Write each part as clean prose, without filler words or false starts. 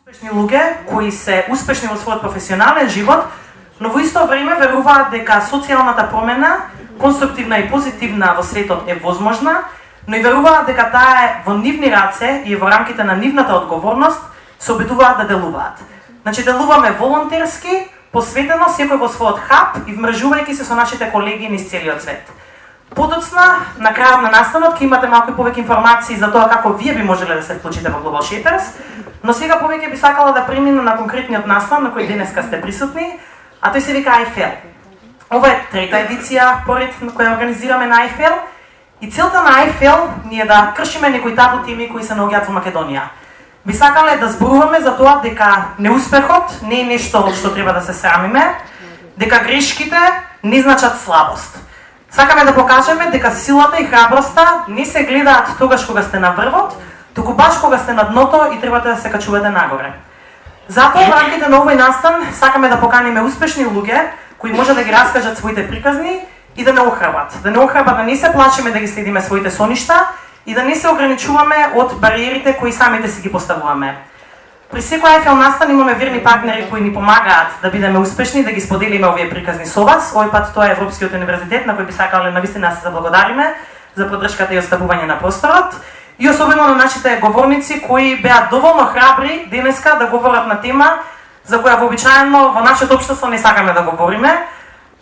успешни луѓе кои се успешни во својот професионален живот, но во исто време веруваат дека социјалната промена, конструктивна и позитивна во светот е возможна, но и веруваат дека таа е во нивни раце и во рамките на нивната одговорност се обидуваат да делуваат. Значи делуваме волонтерски, посветено секој во својот хаб и вмрежувајќи се со нашите колеги низ целиот свет. Подоцна, на крајот на настанот ќе имате малку повеќе информации за тоа како вие би можеле да се вклучите во Global Shapers, но сега повеќе би сакала да преминем на конкретниот настан на кој денеска сте присутни, а тој се вика IFL. Ова е трета едиција поред на која организираме на IFL и целта на IFL ни е да кршиме некои табу теми кои се наоѓаат во Македонија. Би сакале да зборуваме за тоа дека неуспехот не е нешто од што треба да се срамиме, дека грешките не значат слабост. Сакаме да покажеме дека силата и храброста не се гледаат тогаш кога сте на врвот, туку баш кога сте на дното и требате да се качувате нагоре. Затоа во рамките на овој настан сакаме да поканиме успешни луѓе кои може да ги раскажат своите приказни и да не охрабат. Да не охрабат, да не се плачеме да ги следиме своите соништа и да не се ограничуваме од бариерите кои самите си ги поставуваме. При секој IFL настан имаме верни партнери кои ни помагаат да бидеме успешни, да ги споделиме овие приказни со вас. Овој пат тоа е Европскиот универзитет на кој би сакале навистина да се заблагодариме за поддршката и оставување на просторот. И особено на нашите говорници кои беа доволно храбри денеска да говорат на тема за која вообичаено во нашето општество не сакаме да говориме.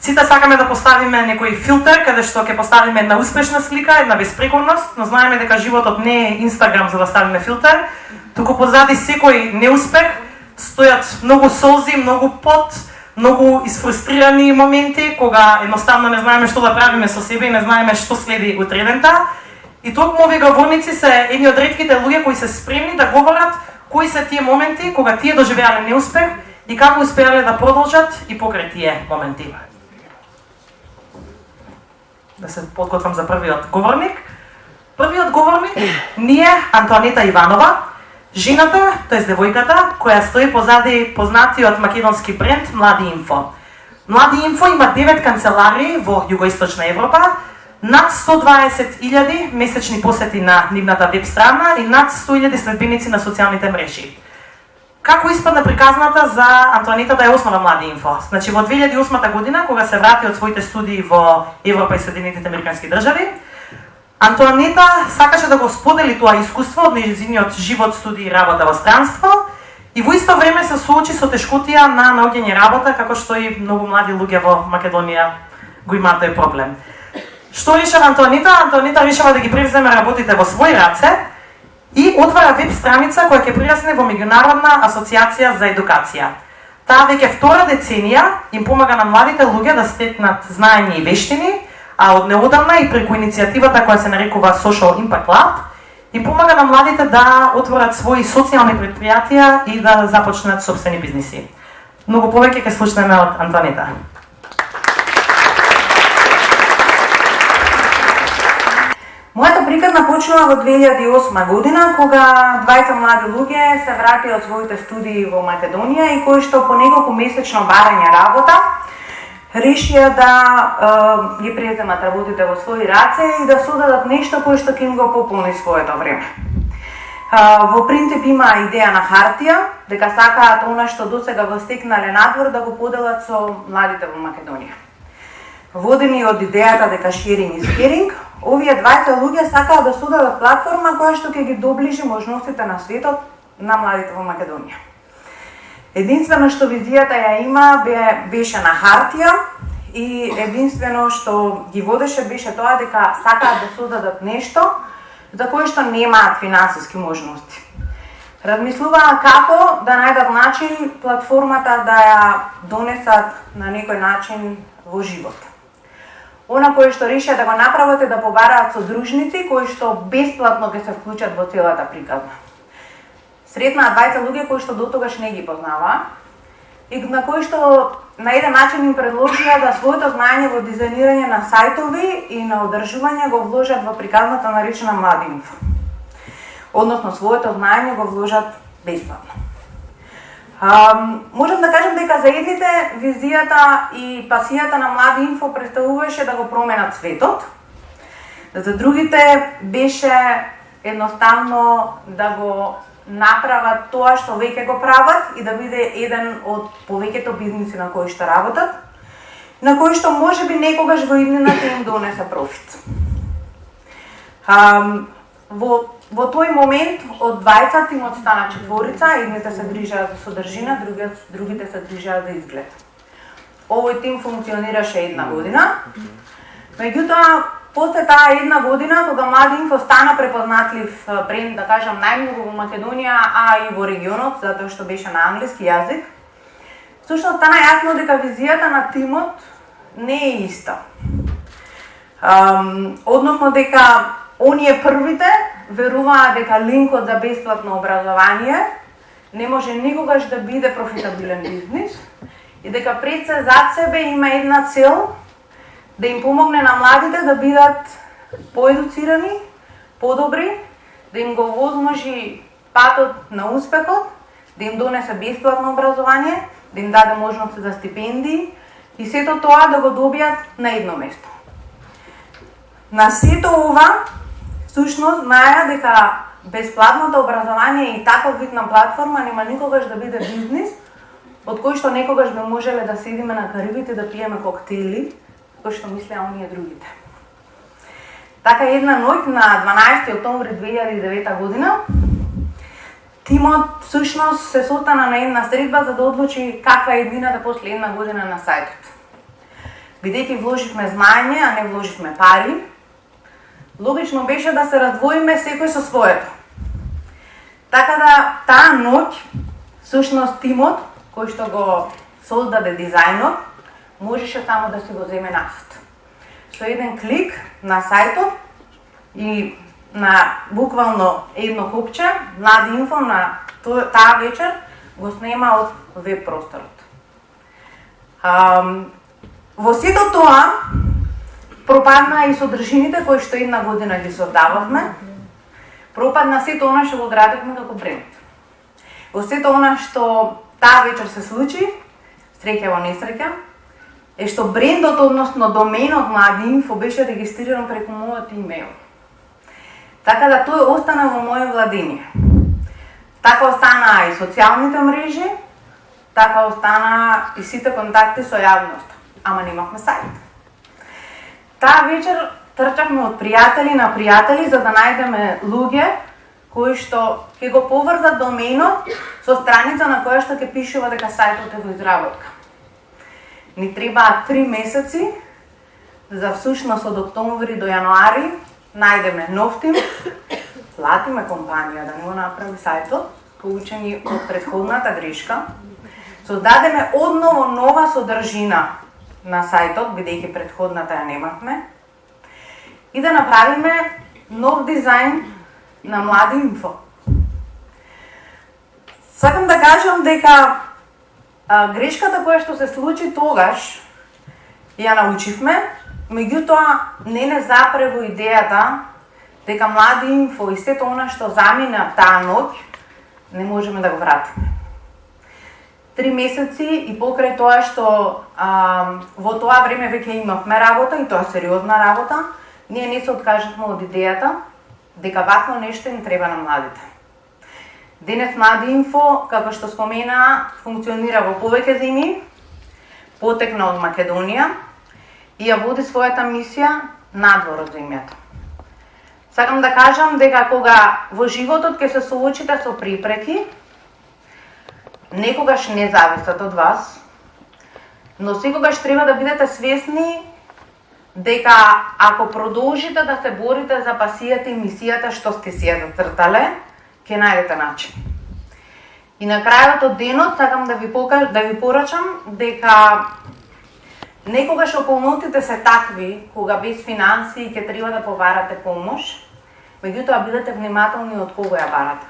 Сите сакаме да поставиме некој филтер каде што ќе поставиме една успешна слика, една безпрекорност, но знаеме дека животот не е Инстаграм за да ставиме филтер, туку позади секој неуспех стојат многу солзи, многу пот, многу изфрустрирани моменти кога едноставно не знаеме што да правиме со себе и не знаеме што следи утредента. И токму овие говорници се едни од ретките луѓе кои се спремни да говорат кои се тие моменти кога тие доживеале неуспех и како успеале да продолжат и покрај тие моменти. Да се подготвам за првиот говорник. Првиот говорник ни е Антоанета Иванова, жената, тоест девојката, која стои позади познатиот македонски бренд Млади Инфо. Млади Инфо има 9 канцеларии во Југоисточна Европа, над 120.000 месечни посети на нивната веб страна и над 100.000 следбеници на социјалните мрежи. Како испадна приказната за Антоанета да е основа Млади Инфо? Значи во 2008 година, кога се врати од своите студии во Европа и Соединетите Американски држави, Антоанета сакаше да го сподели тоа искуство од нејзиниот живот, студии и работа во странство и во исто време се соочи со тешкотија на наоѓање работа, како што и многу млади луѓе во Македонија го имаат тој проблем. Што решава Антоанета? Антоанета решава да ги превземе работите во своји раце и отвара веб страница која ќе прирасне во Меѓународна асоциација за едукација. Таа веќе втора деценија им помага на младите луѓе да стекнат знаење и вештини, а од неодамна и преку иницијативата која се нарекува Social Impact Lab, им помага на младите да отворат своји социјални предпријатија и да започнат сопствени бизниси. Многу повеќе ќе слушнеме од Антоанета. Мојата приказна почнува во 2008 година, кога двајца млади луѓе се вратија од своите студии во Македонија и кои што по неколку месечно барање работа решија да ги преземат работите во своји раце и да создадат нешто кое што ќе им го пополни своето време. Во принцип има идеја на хартија, дека сакаат она што досега го стекнале надвор да го поделат со младите во Македонија. Водени од идејата дека sharing is caring, овие двајца луѓе сакаат да создадат платформа која што ќе ги доближи можностите на светот на младите во Македонија. Единствено што визијата ја има беше на хартија и единствено што ги водеше беше тоа дека сакаат да создадат нешто за кое што немаат финансиски можности. Размислуваа како да најдат начин платформата да ја донесат на некој начин во живот. Она кое што решија да го направат е да побараат содружници кои што бесплатно ќе се вклучат во целата приказна. Сретнаа двајца луѓе кои што дотогаш не ги познаваа и на кои што на еден начин им предложија да своето знаење во дизајнирање на сајтови и на одржување го вложат во приказната наречена Млади Инфо. Односно своето знаење го вложат бесплатно. Можам да кажем дека за едните визијата и пасијата на Млади Инфо представуваше да го променат светот, за другите беше едноставно да го направат тоа што веќе го прават и да биде еден од повеќето бизниси на кои што работат, на кои што можеби некогаш во иднината им донесе профит. Во тој момент од 20 тимот стана 4, едните се грижаат за содржина, другите се грижаат за изглед. Овој тим функционираше 1 година. Меѓутоа, после таа 1 година, кога Младинфо стана препознатлив бренд, да кажам, најмногу во Македонија, а и во регионот, затоа што беше на англиски јазик, всушност стана јасно дека визијата на тимот не е иста. Односно дека оние првите веруваат дека линкот за бесплатно образование не може никогаш да биде профитабилен бизнис и дека пред се зад себе има една цел да им помогне на младите да бидат поедуцирани, подобри, да им го возможи патот на успехот, да им донесе бесплатно образование, да им даде можност за стипендии и сето тоа да го добијат на едно место. На сето ова, всушност, знаеа дека бесплатното образование и таков вид на платформа нема никогаш да биде бизнис, од кој што некогаш би можеле да седиме на Карибите да пиеме коктейли, кој што мислеа оние другите. Така една ноќ на 12 октомври 2009 година, тимот всушност се состана на една средба за да одлучи каква е едината после 1 година на сајтот. Бидејќи вложивме знаење, а не вложивме пари, логично беше да се раздвоиме секој со своето. Така да таа ноќ, всушност тимот кој што го создаде дизајнот, можеше само да си го земе назад. Со еден клик на сајтот и на буквално едно копче, Младинфо на таа вечер го снема од веб просторот. Во сето тоа пропадна и содржините кои што 1 година ги создававме, пропадна сето она што го градевме како бренд. Во сето она што таа вечер се случи, среќа во несреќа, е што брендот, односно доменот Младинфо беше регистриран преку мојот имейл. Така да тој остана во моје владење. Така остана и социјалните мрежи, така остана и сите контакти со јавноста. Ама немавме сајт. Таа вечер трчавме од пријатели на пријатели за да најдеме луѓе кои што ќе го поврзат доменот со страница на која што ќе пишува дека сајтот е во изработка. Ни требаат 3 месеци за всушност од октомври до јануари најдеме нов тим, платиме компанија да не го направи сајтот, поучени од претходната грешка, создадеме одново нова содржина на сајтот, бидејќи претходната ја немавме, и да направиме нов дизајн на Младинфо. Сакам да кажам дека грешката која што се случи тогаш ја научивме, меѓутоа не запре во идејата дека Младинфо и сето она што замина таа ноќ не можеме да го вратиме. 3 месеци и покрај тоа што во тоа време веќе имавме работа и тоа сериозна работа, ние не се откажавме од идејата дека вакво нешто им треба на младите. Денес Младинфо, како што спомена, функционира во повеќе земји, потекна од Македонија и ја води својата мисија надвор од земјата. Сакам да кажам дека кога во животот ќе се соочите со препреки, некогаш не зависат од вас, но секогаш треба да бидете свесни дека ако продолжите да се борите за пасијата и мисијата што сте си ја зацртале, ќе најдете начин. И на крајот од денот сакам да ви порачам дека некогаш околностите се такви, кога без финансии ќе треба да побарате помош, меѓутоа бидете внимателни од кого ја барате.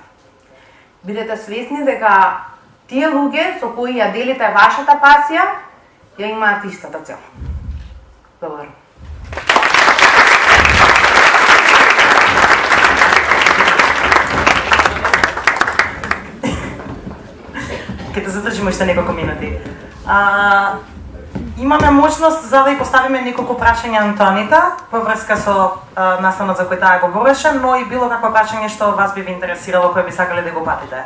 Бидете свесни дека тие луѓе со кои ја делите вашата пасија, ја имаат истата цел. Благодарам. Ќе те задржиме уште неколку минути. Имаме можност за да ја поставиме неколку прашања на Антонита во врска со настанот за кој таа говореше, но и било какво прашање што вас би ви интересирало, кој би сакале да го патите.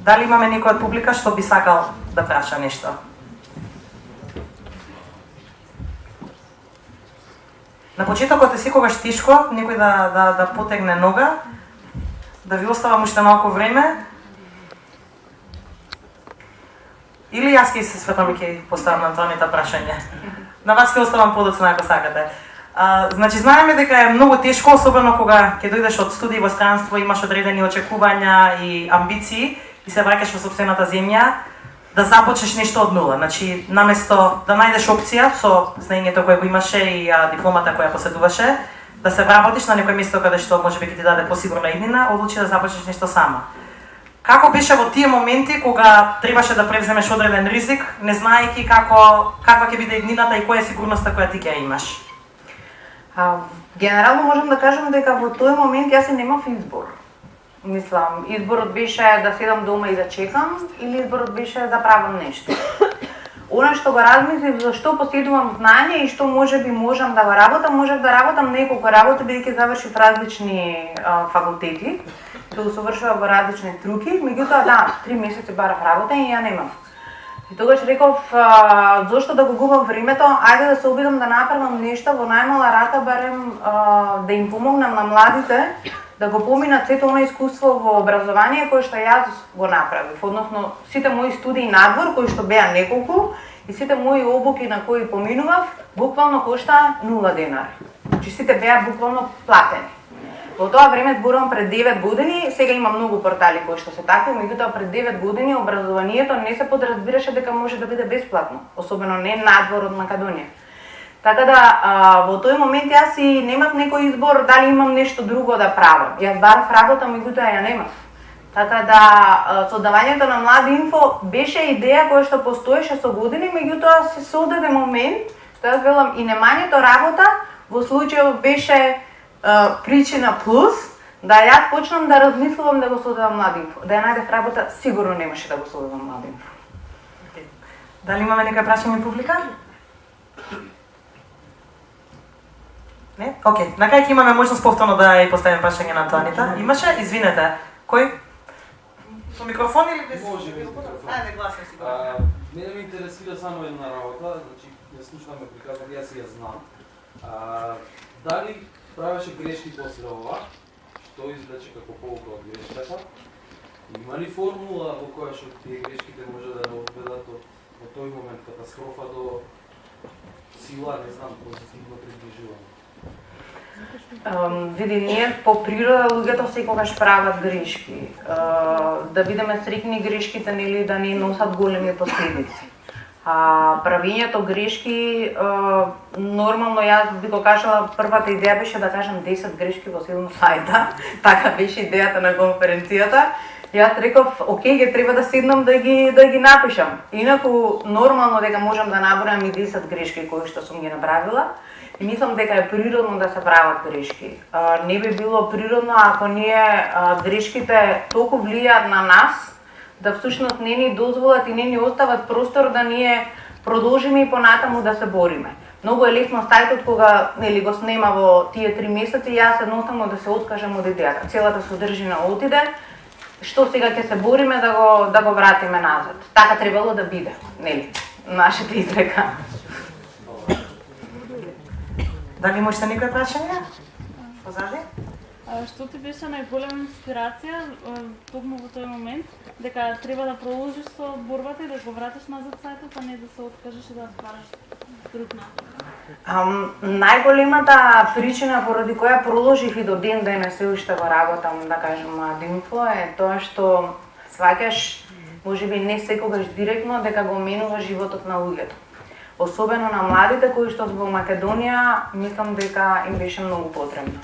Дали имаме некој од публика што би сакал да праша нешто? На почетокот е секогаш тешко некој да потегне нога, да ви оставам уште малку време. Или јас ќе се светам и ќе поставам на Антонита прашање. На вас ќе оставам подоцна ако сакате. Значи знаеме дека е многу тешко, особено кога ќе дојдеш од студии во странство, имаш одредени очекувања и амбиции и се враќаш во сопствената земја, да започнеш нешто од нула. Значи наместо да најдеш опција со знаењето кое го имаше и дипломата која поседуваше, да се вработиш на некој место каде што можеби ќе ти даде посигурна иднина, одлучи да започнеш нешто сама. Како беше во тие моменти кога требаше да превземеш одреден ризик, не знаејќи каква ќе биде иднината и која е сигурноста која ти ќе имаш? Генерално можам да кажам дека во тој момент јас немав избор. Мислам, изборот беше да седам дома и да чекам, или изборот беше да правам нешто. Она што го размислив за што поседувам знање и што можеби можам да го работам, можев да работам неколку работи бидејќи завршив различни факултети, да го совршував во различни струки, меѓутоа да, 3 месеци барав работа и ја немав. И тогаш реков, зошто да го губам времето, ајде да се обидам да направам нешто во најмала рака, барем да им помогнам на младите да го поминат сето оно искуство во образование кое што јас го направив, односно сите мои студии надвор кои што беа неколку и сите мои обуки на кои поминував, буквално кошта 0 денари. Значи сите беа буквално платени. Во тоа време зборувам пред 9 години, сега има многу портали кои што се такви, меѓутоа пред 9 години образованието не се подразбираше дека може да биде бесплатно, особено не надвор од Македонија. Така да во тој момент јас и немав некој избор дали имам нешто друго да правам. Јас барав работа, меѓутоа ја немав. Така да содавањето на Млади Инфо беше идеја која што постоеше со години, меѓутоа се содаде момент, што јас велам и немањето работа во случајот беше причина плюс да јас почнам да размислувам да го содавам Млади Инфо. Да ја најдев работа, сигурно немаше да го содавам Млади Инфо. Дали имаме нека прашање публика? Не? Океј, на крај ќе имаме можност повторно да ја поставиме прашање на Антонита. Имаше? Извинете. Кој? Со микрофон или без? Може без микрофон. Ајде, гласен си. Мене ме интересира само една работа, значи ја слушнам ме приказав, јас ја знам. Дали правеше грешки после ова, што извлече како поука од грешката? Има ли формула во која што тие грешките може да одведат во тој момент катастрофа до сила, не знам, позитивно приближување? Види, ние по природа луѓето секогаш прават грешки. Да бидеме срекни грешките нели да не носат големи последици. Правењето грешки, нормално јас би го кажала, првата идеја беше да кажам 10 грешки во 7 сајта, така беше идејата на конференцијата. Јас реков, окей, ќе треба да седнам да ги напишам. Инаку, нормално дека можам да набројам и 10 грешки кои што сум ги направила. И мислам дека е природно да се прават грешки. Не би било природно ако ние грешките толку влијаат на нас, да всушност не ни дозволат и не ни остават простор да ние продолжиме и понатаму да се бориме. Многу е лесно сајтот кога нели го снема во тие 3 месеци, јас едноставно да се откажам од идејата. Целата содржина отиде, што сега ќе се бориме да го вратиме назад. Така требало да биде, нели? Нашата изрека. Дали имате некој прашање? Позади? Што ти беше најголема инспирација токму во тој момент, дека треба да продолжиш со борбата и да го вратиш назад сајтот, а не да се откажеш и да бараш друг начин? Најголемата причина поради која продолжив и до ден денес се уште го работам, да кажем, Млади Инфо е тоа што сваќаш, можеби не секогаш директно, дека го менува животот на луѓето. Особено на младите кои што во Македонија, мислам дека им беше многу потребно.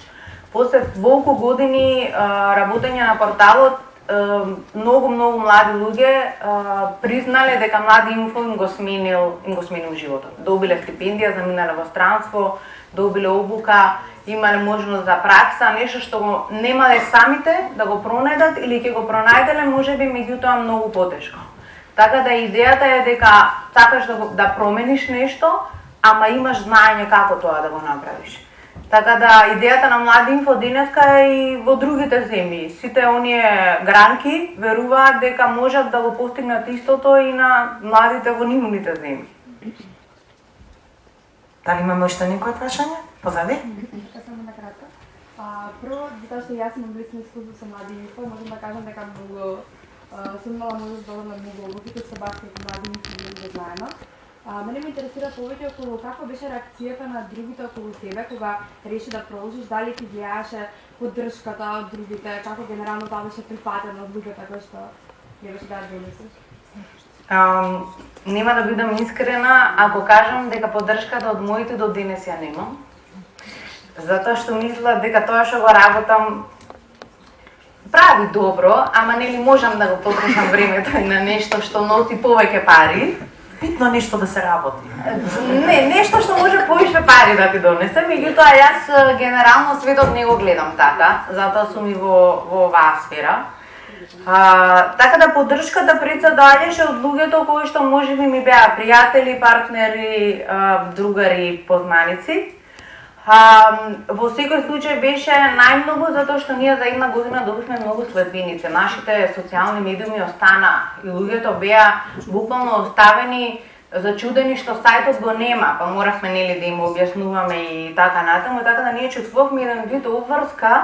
После волку години работење на порталот, многу млади луѓе признале дека Млади Инфо им го сменил животот. Добиле стипендија, заминале во странство, добиле обука, имале можност за пракса, нешто што го немале самите да го пронајдат или ќе го пронајделе можеби меѓутоа многу потешко. Така да идејата е дека сакаш да промениш нешто, ама имаш знаење како тоа да го направиш. Така да идејата на Млади Инфо денеска е и во другите земји. Сите оние гранки веруваат дека можат да го постигнат истото и на младите во нивните земји. Дали имаме уште некој прашање? Позади? Само на кратко. Прво, затоа што јас имам лично искуство со Млади Инфо, можам да кажам дека многу сум имала можност да одам на многу обуки кои се баш како Млади Инфо заедно. Мене ме интересира повеќе околу каква беше реакцијата на другите околу тебе кога реши да продолжиш, дали ти влијаеше поддршката од другите, како генерално тоа беше прифатено од луѓето кои што ја беше да донесеш? Нема да бидам искрена ако кажам дека поддршката од моите до денес ја немам. Затоа што мислам дека тоа што го работам прави добро, ама нели можам да го потрошам времето и на нешто што носи повеќе пари. Битно нешто да се работи. Не, нешто што може повеќе пари да ти донесе, меѓутоа јас генерално светот не го гледам така, затоа сум и во оваа сфера. Така да поддршката пред се доаѓаше од луѓето кои што можеби ми беа пријатели, партнери, другари, познаници. Во секој случај беше најмногу затоа што ние за една година добивме многу следбеници. Нашите социјални медиуми остана и луѓето беа буквално оставени зачудени што сајтот го нема, па моравме нели да им објаснуваме и така натаму, така да ние чувствувавме еден вид обврска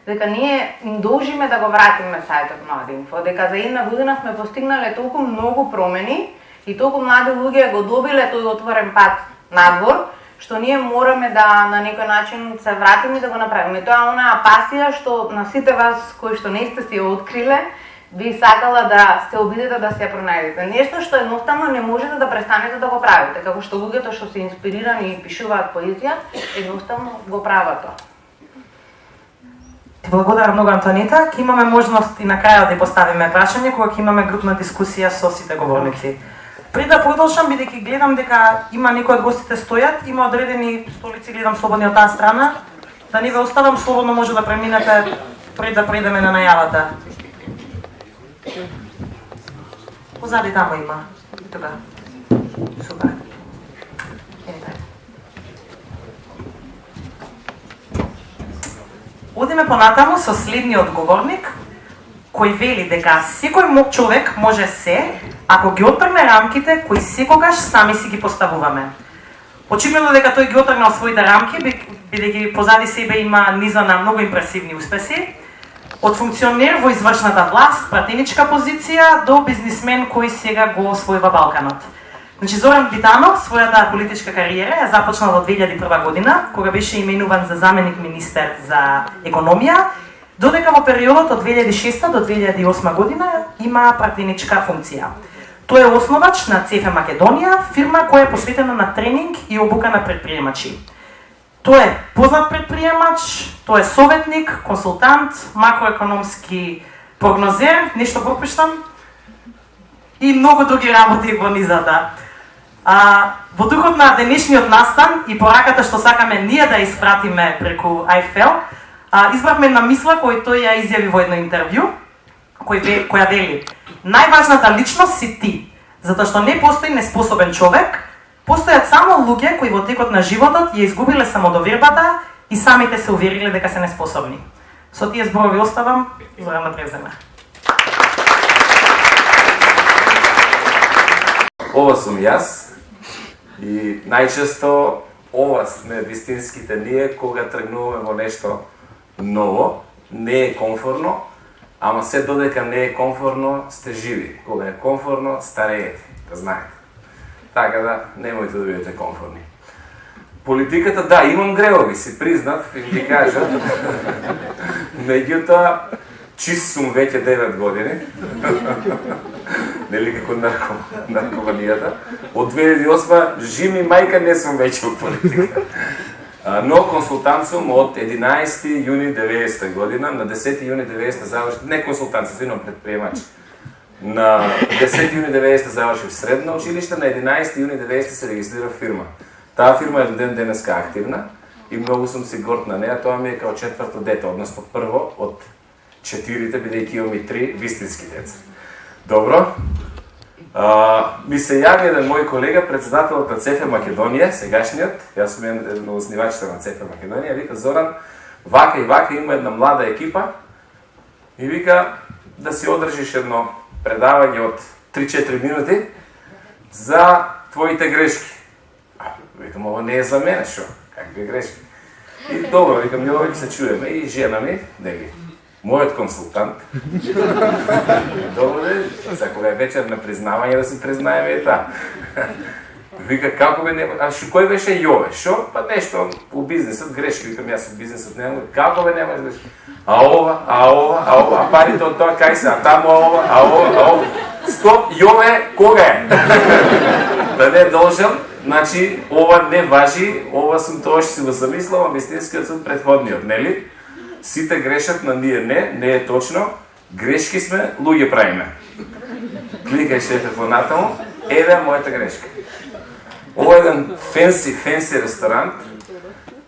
дека ние им должиме да го вратиме сајтот Млади Инфо, дека за една година сме постигнале толку многу промени и толку млади луѓе го добиле тој отворен пат надвор, што ние мораме да на некој начин се вратиме и да го направиме. Тоа е онаа пасија што на сите вас кои што не сте си ја откриле, би сакала да се обидете да се ја пронајдете. Нешто што едноставно не можете да престанете да го правите, како што луѓето што се инспирирани и пишуваат поезија, едноставно го прават тоа. Ти благодарам многу, Антонита. Ке имаме можност и на крајот да поставиме прашање кога ќе имаме групна дискусија со сите говорници. Пред да продолжам, бидејќи гледам дека има некои од гостите стојат, има одредени столици, гледам слободни од таа страна, да не ве оставам, слободно може да преминете пред да предеме на најавата. Позади тамо има. Тука. Супер. Одиме понатаму со следниот говорник, кој вели дека секој човек може се, ако ги оттргне рамките кои секогаш сами си ги поставуваме. Очигледно дека тој ги оттргнал своите рамки, бидејќи позади себе има низа на многу импресивни успеси, од функционер во извршната власт, пратеничка позиција, до бизнисмен кој сега го освојува Балканот. Значи, Зоран Витанов својата политичка кариера ја започнал во 2001 година, кога беше именуван за заменик министер за економија, додека во периодот од 2006 до 2008 година има пратеничка функција. Тој е основач на ЦФ Македонија, фирма која е посветена на тренинг и обука на предприемачи. Тој е познат предприемач, тој е советник, консултант, макроекономски прогнозер, нешто пропуштам, и многу други работи во низата. Во духот на денешниот настан и пораката што сакаме ние да испратиме преку Айфел, избравме една мисла кој тој ја изјави во едно интервју, која вели: најважната личност си ти, затоа што не постои неспособен човек, постојат само луѓе кои во текот на животот ја изгубиле самодовербата и самите се увериле дека се неспособни. Со тие зборови оставам, Зорана Трезена. Ова сум јас и најчесто ова сме вистинските ние кога тргнуваме во нешто ново, не е комфорно, ама се додека не е комфорно, сте живи. Кога е комфорно, стареете, да знаете. Така да, немојте да бидете комфорни. Политиката, да, имам гревови, си признав и ви кажа. Меѓутоа, чист сум веќе 9 години. Нели како наркоманијата. Од 2008 жими мајка не сум веќе во политика. Но консултант сум од 11 јуни 90 година, на 10 јуни 90 завршив, не консултант, сум предприемач. На 10 јуни 90 завршив средно училиште, на 11 јуни 90 се регистрира фирма. Таа фирма е до ден денеска активна и многу сум си горд на неа, тоа ми е као четврто дете, односно прво од 4-те, бидејќи имам и 3 вистински деца. Добро. Ми се јави еден мој колега, председателот на ЦФ Македонија, сегашниот, јас сум еден од основачите на ЦФ Македонија, вика Зоран, вака и вака има една млада екипа и вика да си одржиш едно предавање од 3-4 минути за твоите грешки. Викам, ова не е за мене, шо? Какви грешки? И добро, викам, ние овеќе се чуеме и жена ми, нели, мојот консултант. Добро, секога е вечер на признавање да си признаеме и таа. Вика, како бе нема... А кој беше Јове? Шо? Па нешто у бизнисот, грешки, викам, јас у бизнисот нема. Како бе немаш грешки? А парите од тоа кај се, а таму а ова. Стоп, Јове, кога е? Да не должам, значи, ова не важи, ова сум тоа што си го замислам, а вистинскиот сум предходниот, нели? Сите грешат, на ние не е точно. Грешки сме, луѓе правиме. Кликај шефе понатаму, еве мојата грешка. Ова е еден фенси ресторант,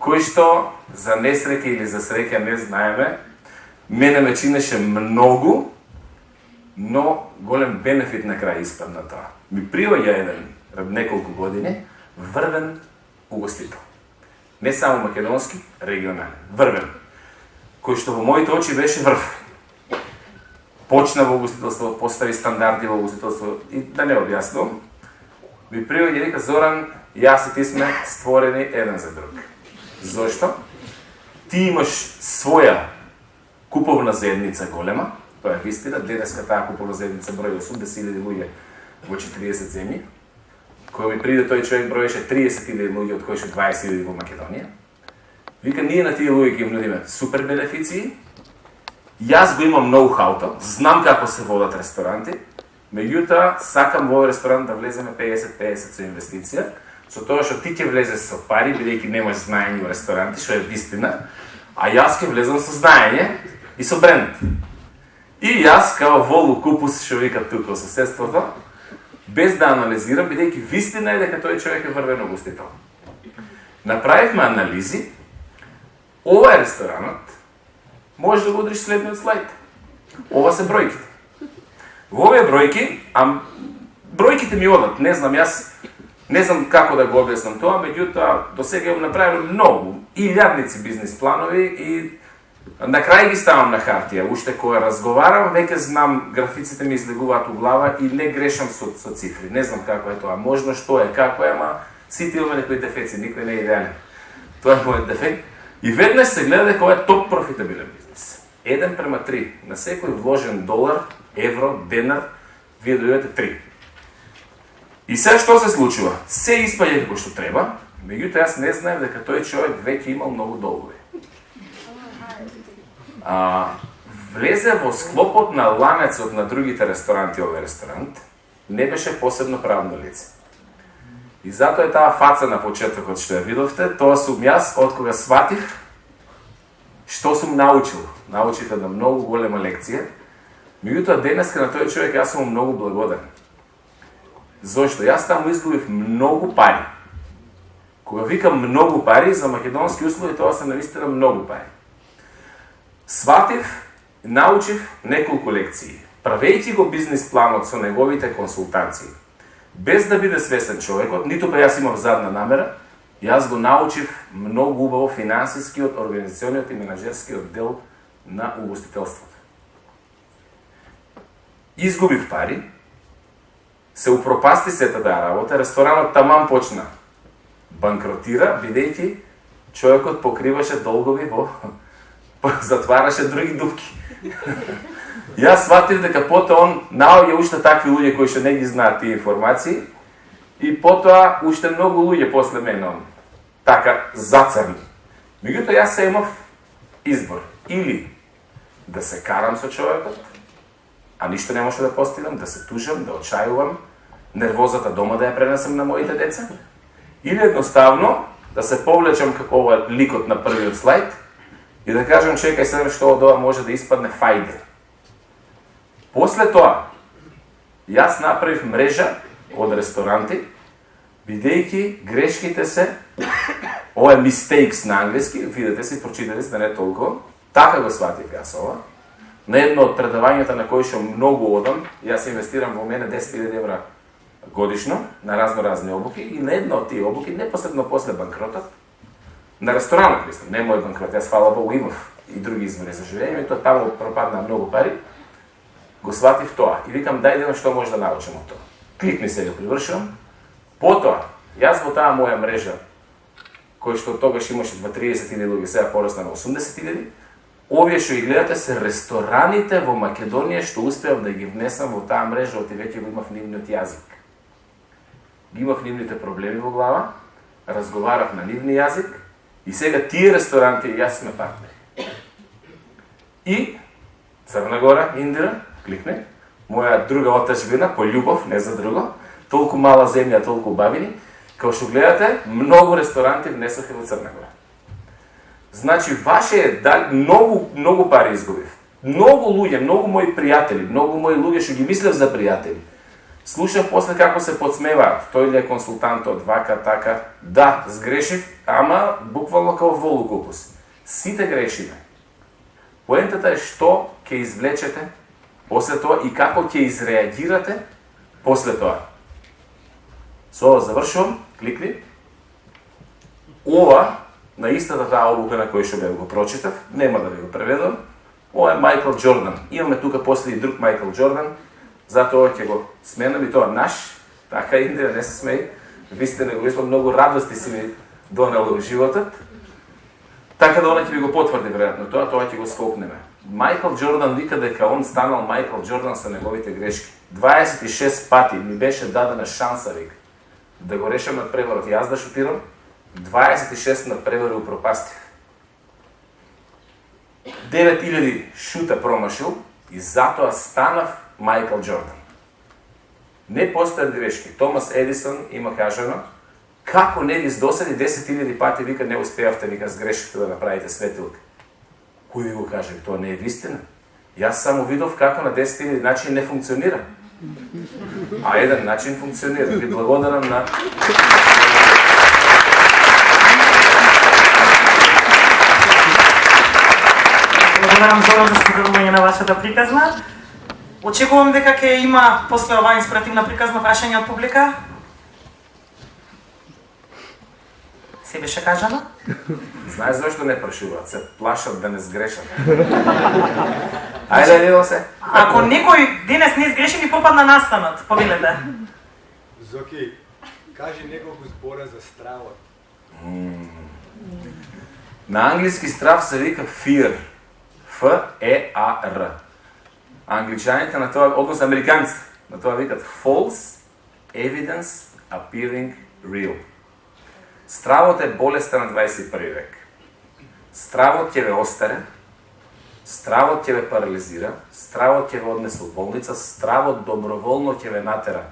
кој што за несреќа или за среќа не знаеме, мене ме чинеше многу, но голем бенефит на крај испадна тоа. Ми приоѓа еден, неколку години, врвен угостител. Не само македонски, регионален. Врвен. Кој што во моите очи беше врв. Почна во угостителство, постави стандарди во угостителство и да не објаснувам. Ми приоѓа и вика, Зоран, јас и ти сме створени еден за друг. Зошто? Ти имаш своја куповна заедница голема, тоа е вистина, денеска таа куповна заедница брои 80.000 луѓе во 40 земји. Кога ми приде тој човек броеше 30.000 луѓе, од кои што 20.000 во Македонија. Вика, ние на тие луѓе ќе им нудиме супер бенефиции. Јас го имам ноу-хауто, знам како се водат ресторанти, меѓутоа сакам во овој ресторант да влеземе 50-50 со инвестиција, со тоа што ти ќе влезеш со пари, бидејќи немаш знаење во ресторанти, што е вистина, а јас ќе влезам со знаење и со бренд. И јас, као волу купус, што викат тука во соседството, без да анализирам, бидејќи вистина е дека тој човек е врвен угостител. Направивме анализи, ова е ресторанот, може да го удриш следниот слайд. Ова се бројките. Во овие бројки, бројките ми одат, не знам, јас не знам како да го објаснам тоа, меѓутоа до сега им направил многу, илјадници бизнис планови и на крај ги ставам на хартија. Уште кога разговарам, веќе знам, графиците ми излегуваат у глава и не грешам со цифри. Не знам како е тоа, можно што е, како е, ама сите имаме некои дефеци, никој не е идеален. Тоа е мојот дефект. И веднаш се гледа дека ова е топ профитабилен бизнес. 1:3. На секој вложен долар, евро, денар, вие дојдете 3. И сега што се случува? Се испаѓа како што треба, меѓутоа јас не знаев дека тој човек веќе имал многу долгови. Влезе во склопот на ланецот на другите ресторанти овој ресторант, не беше посебно правно лице. И затоа е таа фаца на почетокот што ја видовте, тоа сум јас од кога сватив што сум научил. Научив една многу голема лекција. Меѓутоа денеска на тој човек јас сум многу благодарен. Зошто? Јас таму изгубив многу пари. Кога викам многу пари, за македонски услови тоа се навистина многу пари. Сватив, научив неколку лекции. Правејќи го бизнис планот со неговите консултации, без да биде свесен човекот, ниту па јас имав задна намера, јас го научив многу убаво финансискиот, организациониот и менаџерскиот дел на угостителството. Изгубив пари, се упропасти сета таа работа, ресторанот таман почна банкротира, бидејќи човекот покриваше долгови затвараше други дупки. Јас сватив дека потоа он наоѓа уште такви луѓе кои што не ги знаат тие информации и потоа уште многу луѓе после мене он така зацрни. Меѓутоа јас се имав избор. Или да се карам со човекот, а ништо не може да постигнам, да се тужам, да очајувам, нервозата дома да ја пренесам на моите деца, или едноставно да се повлечам како ова ликот на првиот слайд и да кажам, чекај се, што од ова може да испадне фајде. После тоа, јас направив мрежа од ресторанти, бидејќи грешките се, ова е mistakes на англиски, видете си, прочитате се да не толку, така го сватив јас ова. На едно од предавањата на кој што многу одам, јас инвестирам во мене 10.000 евра годишно на разни обуки и на една од тие обуки, непосредно после банкротот, на ресторанот, мислам, не мој банкрот, јас фала Богу имав и други извори за живење, и тоа таму пропадна многу пари, го сватив тоа и викам дај да што може да научам од тоа. Кликни се го привршувам. Потоа, јас во таа моја мрежа, кој што тогаш имаше 30.000 луѓе, сега порасна на 80.000, овие што ги гледате се рестораните во Македонија што успеав да ги внесам во таа мрежа, оти веќе го имав нивниот јазик. Ги имав нивните проблеми во глава, разговарав на нивни јазик и сега тие ресторанти јас сме партнери. И Црна Гора, Индира, кликне, моја друга отачбина, по љубов, не за друго, толку мала земја, толку бавини, као што гледате, многу ресторанти внесоха во Црна Гора. Значи, ваше многу пари изгубив. Многу луѓе, многу мои пријатели, многу мои луѓе што ги мислев за пријатели. Слушав после како се подсмеваат, тој ли е консултантот, вака, така. Да, сгрешив, ама буквално као волу кукус. Сите грешиме. Поентата е што ќе извлечете после тоа и како ќе изреагирате после тоа. Со ова завршувам, кликни. Ова, на истата таа обука на која што бе го прочитав, нема да ви го преведам, ова е Майкл Джордан. Имаме тука после и друг Майкл Джордан, затоа ќе го сменам и тоа наш, така Индира, не се смеј, ви сте неговисло, многу радости си ми донело во животот, така да она ќе ви го потврди веројатно тоа ќе го скопнеме. Майкл Джордан вика дека он станал Майкл Джордан со неговите грешки. 26 пати ми беше дадена шанса, вика, да го решам над преварот. Јас да шутирам, 26 над превари упропастив. 9000 шута промашил и затоа станав Майкл Джордан. Не постојат грешки. Томас Едисон има кажано, како не ви здосади 10.000 пати, вика, не успеавте, вика, сгрешивте да направите светилка. Кој ви го каже? Тоа не е вистина. Јас само видов како на 10.000 начин не функционира. А еден начин функционира. Ви благодарам на... Благодарам за овој споделување на вашата приказна. Очекувам дека ќе има после оваа инспиративна приказна прашања од публика. Се беше кажано? Знаеш зашто не прашуваат? Се плашат да не сгрешат. Ајде, Лило се. Ако некој денес не сгреши, ми попадна настанот. Повелете. Зоки, кажи неколку збора за стравот. На англиски страв се вика fear. F-E-A-R. Англичаните на тоа, односно американците, на тоа викат false evidence appearing real. Стравот е болеста на 21 век. Стравот ќе ве остаре, стравот ќе ве парализира, стравот ќе ве однесе во болница, стравот доброволно ќе ве натера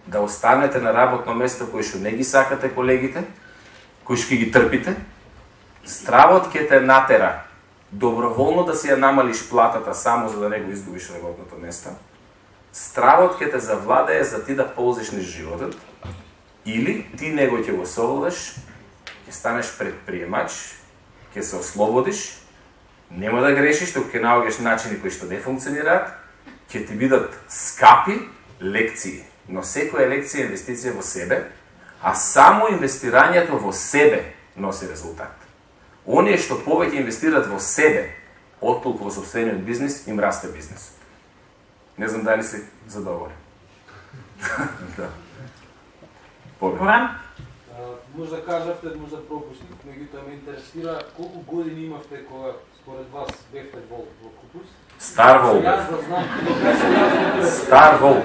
да останете на работно место кој што не ги сакате колегите, кој што ги трпите. Стравот ќе те натера доброволно да си ја намалиш платата само за да не го изгубиш работното место. Стравот ќе те завладее за ти да ползиш низ животот, или ти него ќе го совладаш, ќе станеш предприемач, ќе се ослободиш, нема да грешиш, туку ќе наоѓаш начини кои што не функционираат, ќе ти бидат скапи лекции. Но секоја лекција е инвестиција во себе, а само инвестирањето во себе носи резултат. Оние што повеќе инвестират во себе, оттолку во сопствениот бизнис, им расте бизнесот. Не знам дали си задоволен. Да. Горан? Може да кажавте, може да пропуштите, меѓутоа ме интересира колку години имавте кога според вас бевте во Купус? Стар вол. Јас да знам, кога се јас Стар вол.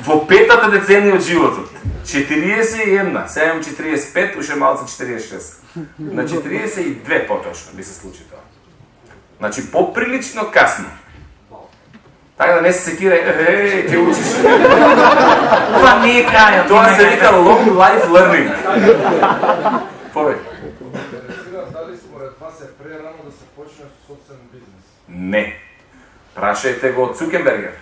Во петата деценија од животот. 41, сега имам 45, уште малце 46. На 42 поточно би се случи тоа. Значи поприлично касно. Така да не се секира, ќе учиш. Ова не е крајот. Тоа се вика long life learning. Повеќе. Дали според вас е прерано да се почне со собствен бизнес? Не. Прашајте го Цукенбергер.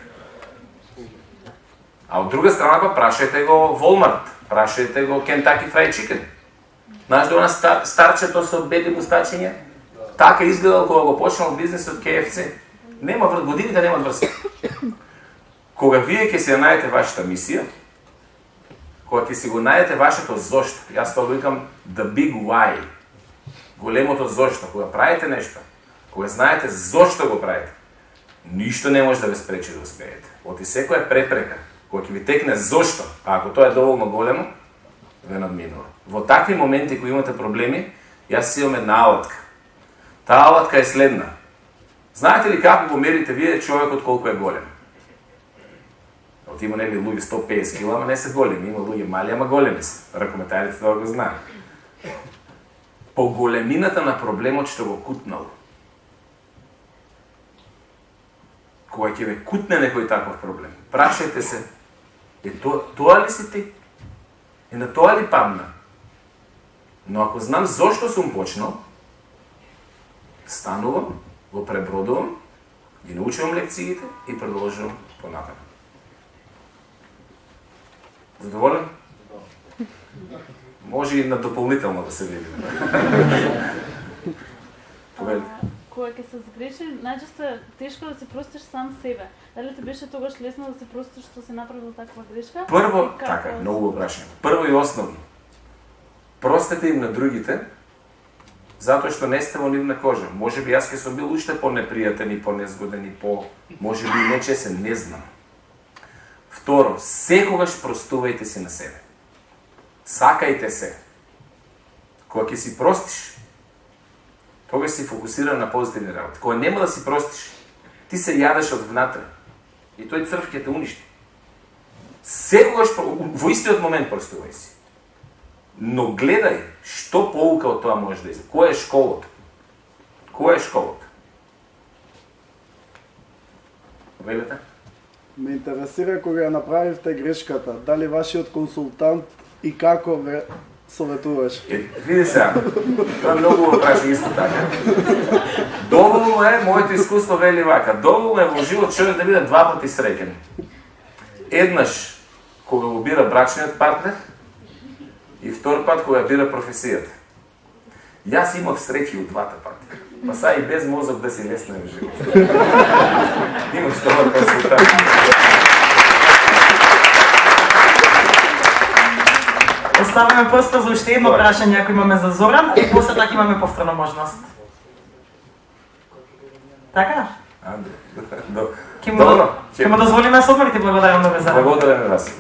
А од друга страна па прашајте го Walmart, прашајте го Kentucky Fried Chicken. Знаеш да она старчето со бели мустачиња? Така изгледал кога го почнал бизнисот KFC. Нема годините немаат врска. Кога вие ќе се најдете вашата мисија, кога ќе си го најдете вашето зошто, јас тоа го викам the big why, големото зошто, кога правите нешто, кога знаете зошто го правите, ништо не може да ве спречи да успеете. Оти секоја препрека, кога ќе ви текне зошто, а ако тоа е доволно големо, ве надминува. Во такви моменти кои имате проблеми, јас си имам една алатка. Таа алатка е следна. Знаете ли како го мерите вие човекот колку е голем? От има нели луѓе 150 кг, ама не се големи, има луѓе мали, ама големи се. Ракометарите тоа го знаат. По големината на проблемот што го кутнал. Кога ќе ве кутне некој таков проблем, прашајте се, тоа ли си ти? И на тоа ли падна? Но ако знам зошто сум почнал, станувам, го пребродувам, ги научувам лекциите и продолжувам понатаму. Задоволен? Може и на дополнително да се видиме. Кога ќе се сгреши, најчесто е тешко да се простиш сам себе. Дали ти беше тогаш лесно да се простиш што си направил таква грешка? Прво, така, многу прашање. Прво и основно, простете им на другите, затоа што не сте во нивна кожа. Може би јас ке сум бил уште по-непријатен и по-незгоден и може би нечесен, не знам. Второ, секогаш простувајте си на себе. Сакајте се. Кога ќе си простиш, тогаш си фокусиран на позитивни работи. Кога нема да си простиш, ти се јадеш од внатре. И тој црв ќе те уништи. Секогаш, во истиот момент простувај си. Но гледај, што поука од тоа може да излезе. Која е школото? Која е школото? Велете? Ме интересира кога ја направивте грешката, дали вашиот консултант и како ве советуваш? Види сега, тоа многу го прашам исто така. Доволно е, моето искуство вели вака, доволно е во живот човек да биде два пати среќен. Еднаш, кога го бира брачниот партнер, и втор пат кога бира професијата. Јас имав среќи од двата пати. Па са и без мозок да си лесно е во живот. Имаш тоа консултант. Оставаме просто за уште едно прашање ако имаме за Зоран и после така имаме повторна можност. Така? Ќе му дозволиме да се одморите, благодарам многу за. Благодарам вас.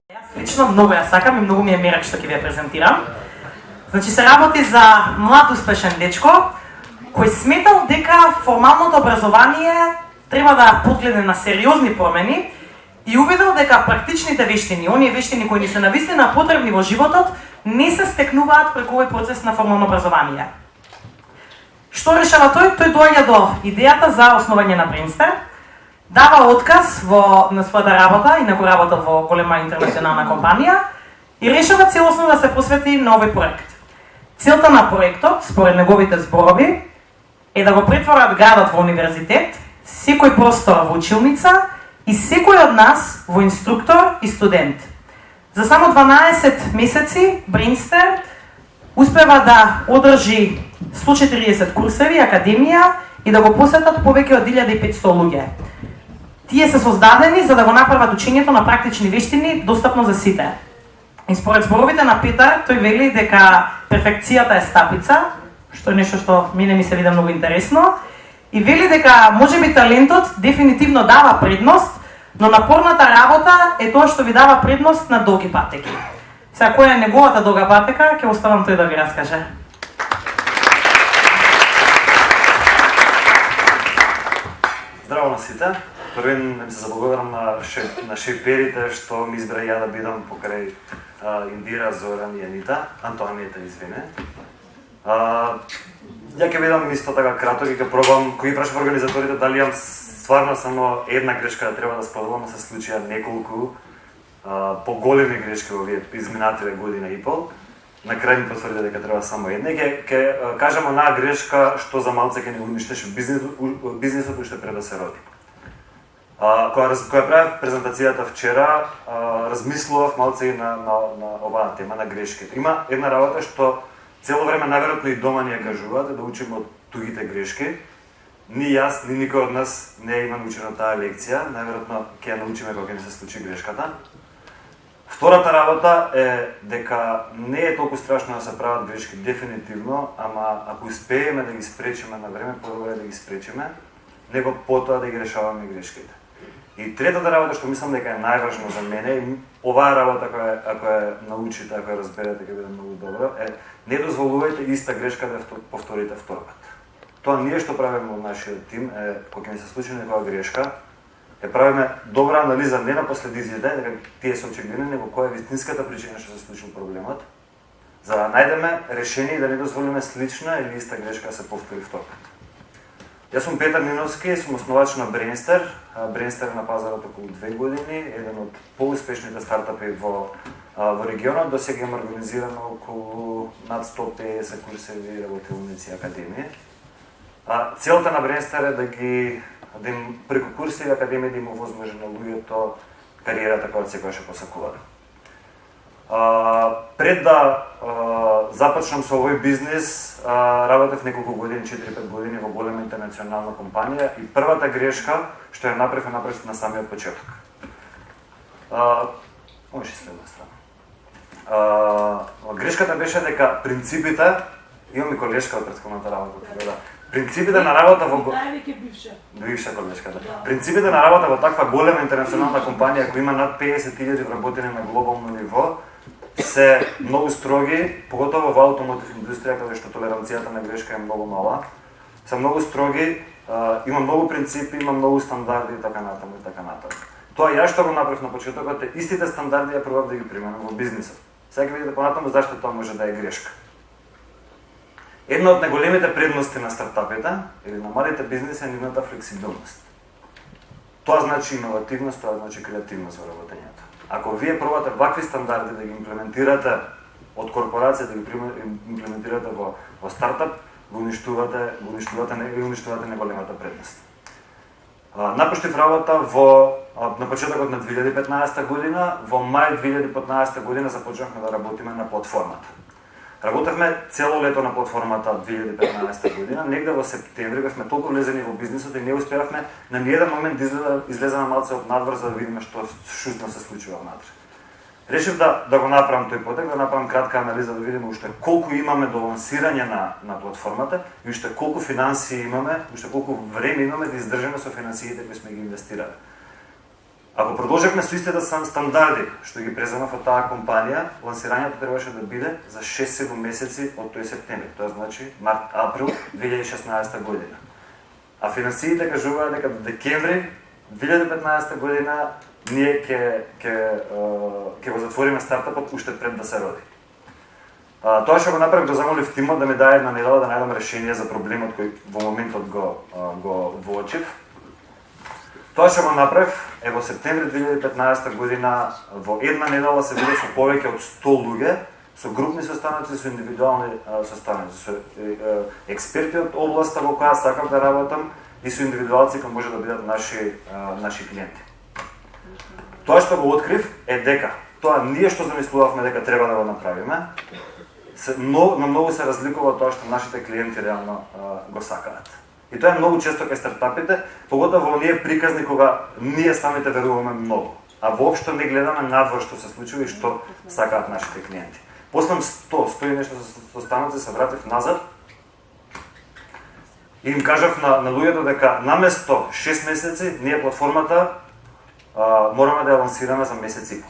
Јас лично многу ја сакам и многу ми е мерак што ќе ви ја презентирам. Значи се работи за млад успешен дечко кој сметал дека формалното образование треба да подгледа на сериозни промени и увидел дека практичните вештини, оние вештини кои ни се навистина потребни во животот, не се стекнуваат преку овој процес на формално образование. Што решава тој? Тој доаѓа до идејата за основање на Принстер, дава отказ на својата работа, инаку работа во голема интернационална компанија и решава целосно да се посвети на овој проект. Целта на проектот, според неговите зборови, е да го претворат градот во универзитет, секој простор во училница и секој од нас во инструктор и студент. За само 12 месеци Принстер успева да одржи 140 курсеви, академија и да го посетат повеќе од 1500 луѓе. Тие се создадени за да го направат учењето на практични вештини достапно за сите. И според зборовите на Петар, тој вели дека перфекцијата е стапица, што е нешто што мене ми се види многу интересно, и вели дека можеби талентот дефинитивно дава предност, но напорната работа е тоа што ви дава предност на долги патеки. Сега, која е неговата долга патека, ќе оставам тој да ви раскаже. Здраво на сите. Првен се заблагодарам на шеферите што ми избра ја да бидам покрај Индира, Зоран и Анита, Антоанијата, извине. Ја ќе бидам исто така краток и ќе пробам, кои прашав организаторите дали имам стварно само една грешка да треба да споделам, се случија неколку поголеми грешки во овие изминативе година и пол. На крај ми потврди дека треба само една. Ќе кажам онаа грешка што за малце ќе не уништеше бизнисот уште пред да се роди. Кога правев презентацијата вчера, размислував малце и на оваа тема на грешките. Има една работа што цело време наверојатно и дома ни ја кажуваат, да учиме од тугите грешки. ни јас, ни никој од нас не има научено таа лекција, најверојатно ќе ја научиме кога ни се случи грешката. Втората работа е дека не е толку страшно да се прават грешки дефинитивно, ама ако успееме да ги спречиме на време, подобро е да ги спречиме, него потоа да ги решаваме грешките. И третата работа што мислам дека е најважно за мене, и оваа работа ако ја научите, ако ја разберете, ќе биде многу добро, е не дозволувајте иста грешка да ја повторите втор пат. Тоа ние што правиме во нашиот тим е кога ми се случи некоја грешка, ја правиме добра анализа не на последиците, дека тие се очигледни, него која е вистинската причина што се случил проблемот, за да најдеме решение и да не дозволиме слична или иста грешка да се повтори втор пат. Јас сум Петар Ниновски, сум основач на Brainster. Brainster е на пазарот околу 2 години, еден од поуспешните стартапи во регионот. До сега има организирано околу над 150 курсеви, работилници и академии. Целта на Brainster е да им преку курси и академии да им овозможи на луѓето кариерата која секогаш ја посакуваат. Пред да започнам со овој бизнес, работев неколку години, 4-5 години во голема интернационална компанија и првата грешка што ја направив на самиот почеток. Може и следна страна. Грешката беше дека принципите, имам и колешка од претходната работа, принципите на работа во бивша колешка, да. Принципите на работа во таква голема интернационална компанија која има над 50.000 вработени на глобално ниво се многу строги, поготово во автомотив индустрија каде што толеранцијата на грешка е многу мала. Се многу строги, има многу принципи, има многу стандарди и така натаму и така натаму. Тоа ја што го направив на почетокот е истите стандарди ја пробав да ги применам во бизнисот. Сега ќе видите понатаму зашто тоа може да е грешка. Една од најголемите предности на стартапите или на малите бизнеси е нивната флексибилност. Тоа значи иновативност, тоа значи креативност во работењето. Ако вие пробате вакви стандарди да ги имплементирате од корпорација, да ги имплементирате во стартап, го уништувате неголемата предност. Напуштив работа на почетокот на 2015 година, во мај 2015 година започнавме да работиме на платформата. Работевме цело лето на платформата 2015 година, негде во септември бевме толку влезени во бизнисот и не успеавме на ниеден момент да излеземе малце од надвор за да видиме што шустно се случува внатре. Решив да го направам тој потек, да направам кратка анализа да видиме уште колку имаме до лансирање на платформата и уште колку финансии имаме, уште колку време имаме да издржиме со финансиите кои сме ги инвестирали. Ако продолжевме со истите стандарди што ги преземав од таа компанија, лансирањето требаше да биде за 6-7 месеци од тој септември, тоа значи март-април 2016 година. А финансиите кажуваат дека до декември 2015 година ние ќе го затвориме стартапот уште пред да се роди. Тоа што го направив да замолив тимот да ми даде една недела да најдам решение за проблемот кој во моментот го воочив. Тоа што го направив е во септември 2015 година во една недела се видев со повеќе од 100 луѓе, со групни состаноци, со индивидуални состаноци, со експерти од областа во која сакам да работам и со индивидуалци кои може да бидат наши клиенти. Тоа што го открив е дека тоа ние што замислувавме дека треба да го направиме, на многу се разликува од тоа што нашите клиенти реално го сакаат. И тоа е многу често кај стартапите, поготово во оние приказни кога ние самите веруваме многу, а воопшто не гледаме надвор што се случува и што сакаат нашите клиенти. После 100 и нешто состаноци се вратив назад и им кажав на луѓето дека наместо 6 месеци ние платформата мораме да ја лансираме за месец и пол.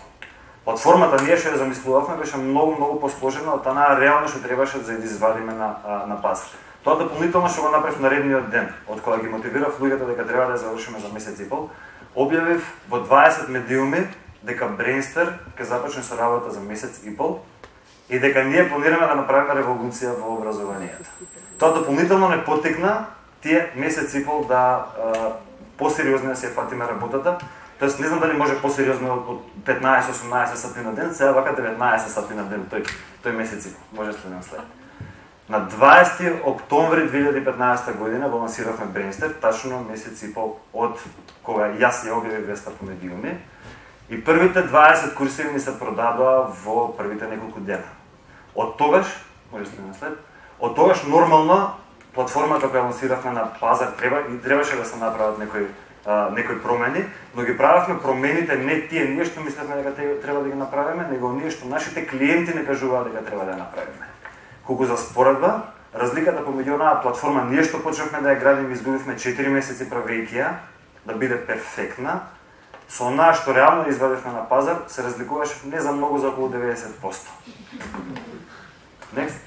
Платформата ние што ја замислувавме беше многу посложена од таа реално што требаше за да извадиме на пазар. Тоа дополнително што го направив наредниот ден, од кога ги мотивирав луѓето дека треба да ја завршиме за месец и пол, објавив во 20 медиуми дека Brainster ќе започне со работа за месец и пол и дека ние планираме да направиме револуција во образованието. Тоа дополнително не потекна тие месец и пол да посериозно да се фатиме работата. Тоест не знам дали може посериозно од 15-18 сати на ден, сега вака 19 сати на ден тој месец и пол, може следен след. На 20 октомври 2015 година го лансиравме Brainster, тачно месец и пол од кога јас ја објавив веста по медиуми. И првите 20 курсиви ни се продадоа во првите неколку дена. Од тогаш, може следен след, од тогаш нормално платформата која лансиравме на пазар требаше да се направат некои промени, но ги правевме промените не тие ние што мислевме дека треба да ги направиме, него ние што нашите клиенти не кажуваат дека треба да ја направиме. Колку за споредба, разликата помеѓу онаа платформа ние што почнавме да ја градиме, изгубивме 4 месеци правејќи ја да биде перфектна, со онаа што реално извадевме на пазар се разликуваше не за многу, за околу 90%. Next.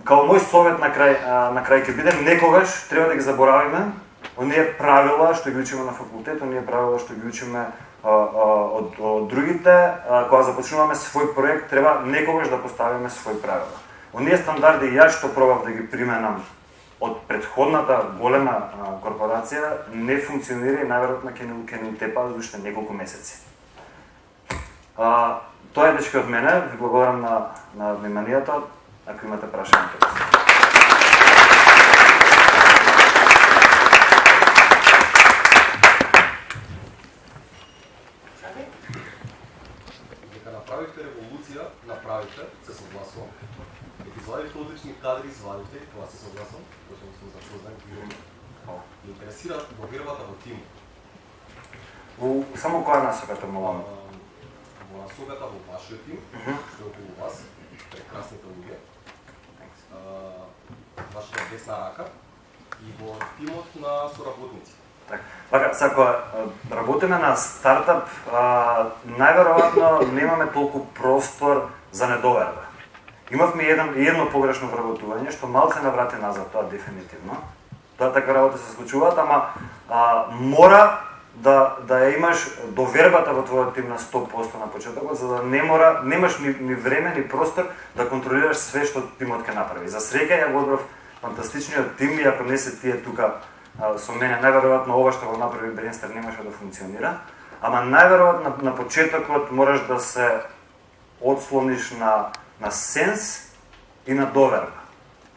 Као мој совет на крај ќе биде, некогаш треба да ги заборавиме оние правила што ги учиме на факултет, оние правила што ги учиме од другите, кога започнуваме свој проект, треба некогаш да поставиме свој правила. Оние стандарди јас што пробав да ги применам од претходната голема корпорација не функционира и најверојатно ќе ни утепаат за уште неколку месеци. Тоа е дечки од мене, ви благодарам на вниманието, ако имате прашања. Дека направивте револуција, се согласувам. Дека извадивте одлични кадри, тоа се согласувам, тоа сум запознат и ме интересира во вербата во тим. Само која насоката молам? Во насоката во вашиот тим, што е околу вас, прекрасните луѓе, вашата десна рака и во тимот на соработници. Така, ако работиме на стартап, најверојатно немаме толку простор за недоверба. Имавме едно погрешно вработување, што малце наврати назад, тоа дефинитивно. Тоа така работи се случуваат, ама мора да ја имаш довербата во твојот тим на 100% на почетокот, за да немаш ни време, ни простор да контролираш све што тимот ќе направи. За среќа ја го одбрав фантастичниот тим и ако не се тие тука со мене, најверојатно ова што го направи Brainster немаше да функционира, ама најверојатно на почетокот мораш да се одслониш на сенс и на доверба.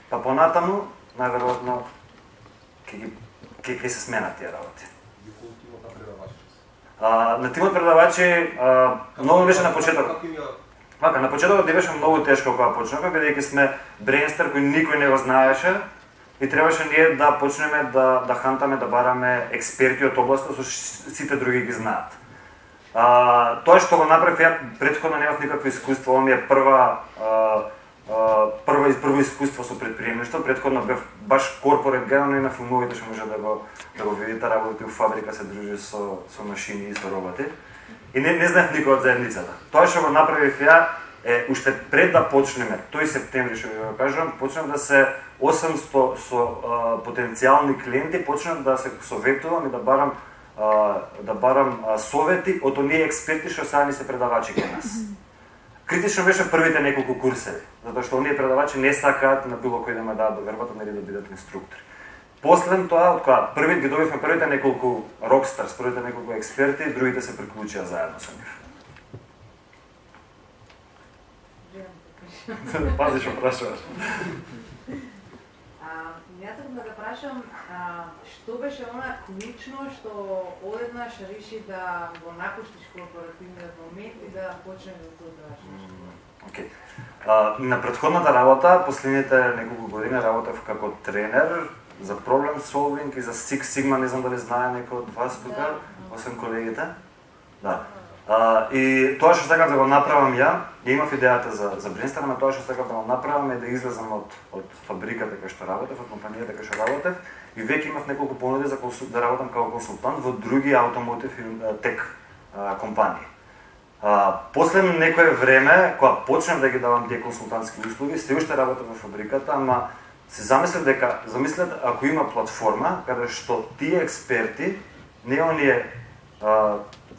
Па понатаму, најверојатно ќе се сменат тие работи. На тимот предавачи многу беше на почетокот. На почетокот не беше многу тешко кога почнавме, бидејќи сме Brainster кој никој не го знаеше и требаше ние да почнеме да хантаме, да бараме експерти од областа, со сите други ги знаат. Тоа што го направив, ја претходно немав никакво искуство, ова ми е прво искуство со предприемништво, претходно бев баш корпорет гледано и на филмовите што може да го видите, работи у фабрика, се дружи со машини и со роботи. И не знаев никој од заедницата. Тоа што го направив ја е уште пред да почнеме, тој септември што ви го кажувам, почнав да се 800 со потенцијални клиенти, почнав да се советувам и да барам совети од оние експерти што сега ни се предавачи кај нас. Критично беше првите неколку курсеви, затоа што оние предавачи не сакаат на било кој да ме дадат довербата, нели да бидат инструктори. После тоа, од кога ги добивме првите неколку рокстарс, првите неколку експерти, другите се приклучија заедно со нив. Пази што прашуваш. Јас да прашам, што беше она клучно што одеднаш реши да го напуштиш корпоративниот момент и да почнеш да создаваш нешто? На претходната работа, последните неколку години работев како тренер за проблем солвинг и за Six Sigma, не знам дали знае некој од вас тука, освен колегите. Да. И тоа што сакав да го направам ја имав идејата за Brainster, но тоа што сакав да го направам е да излезам од фабриката кај што работев, од компанијата кај што работев и веќе имав неколку понуди за да работам како консултант во други автомотив и тек компании. После некое време, кога почнав да ги давам тие консултантски услуги, се уште работев во фабриката, ама се замислев ако има платформа каде што тие експерти, не оние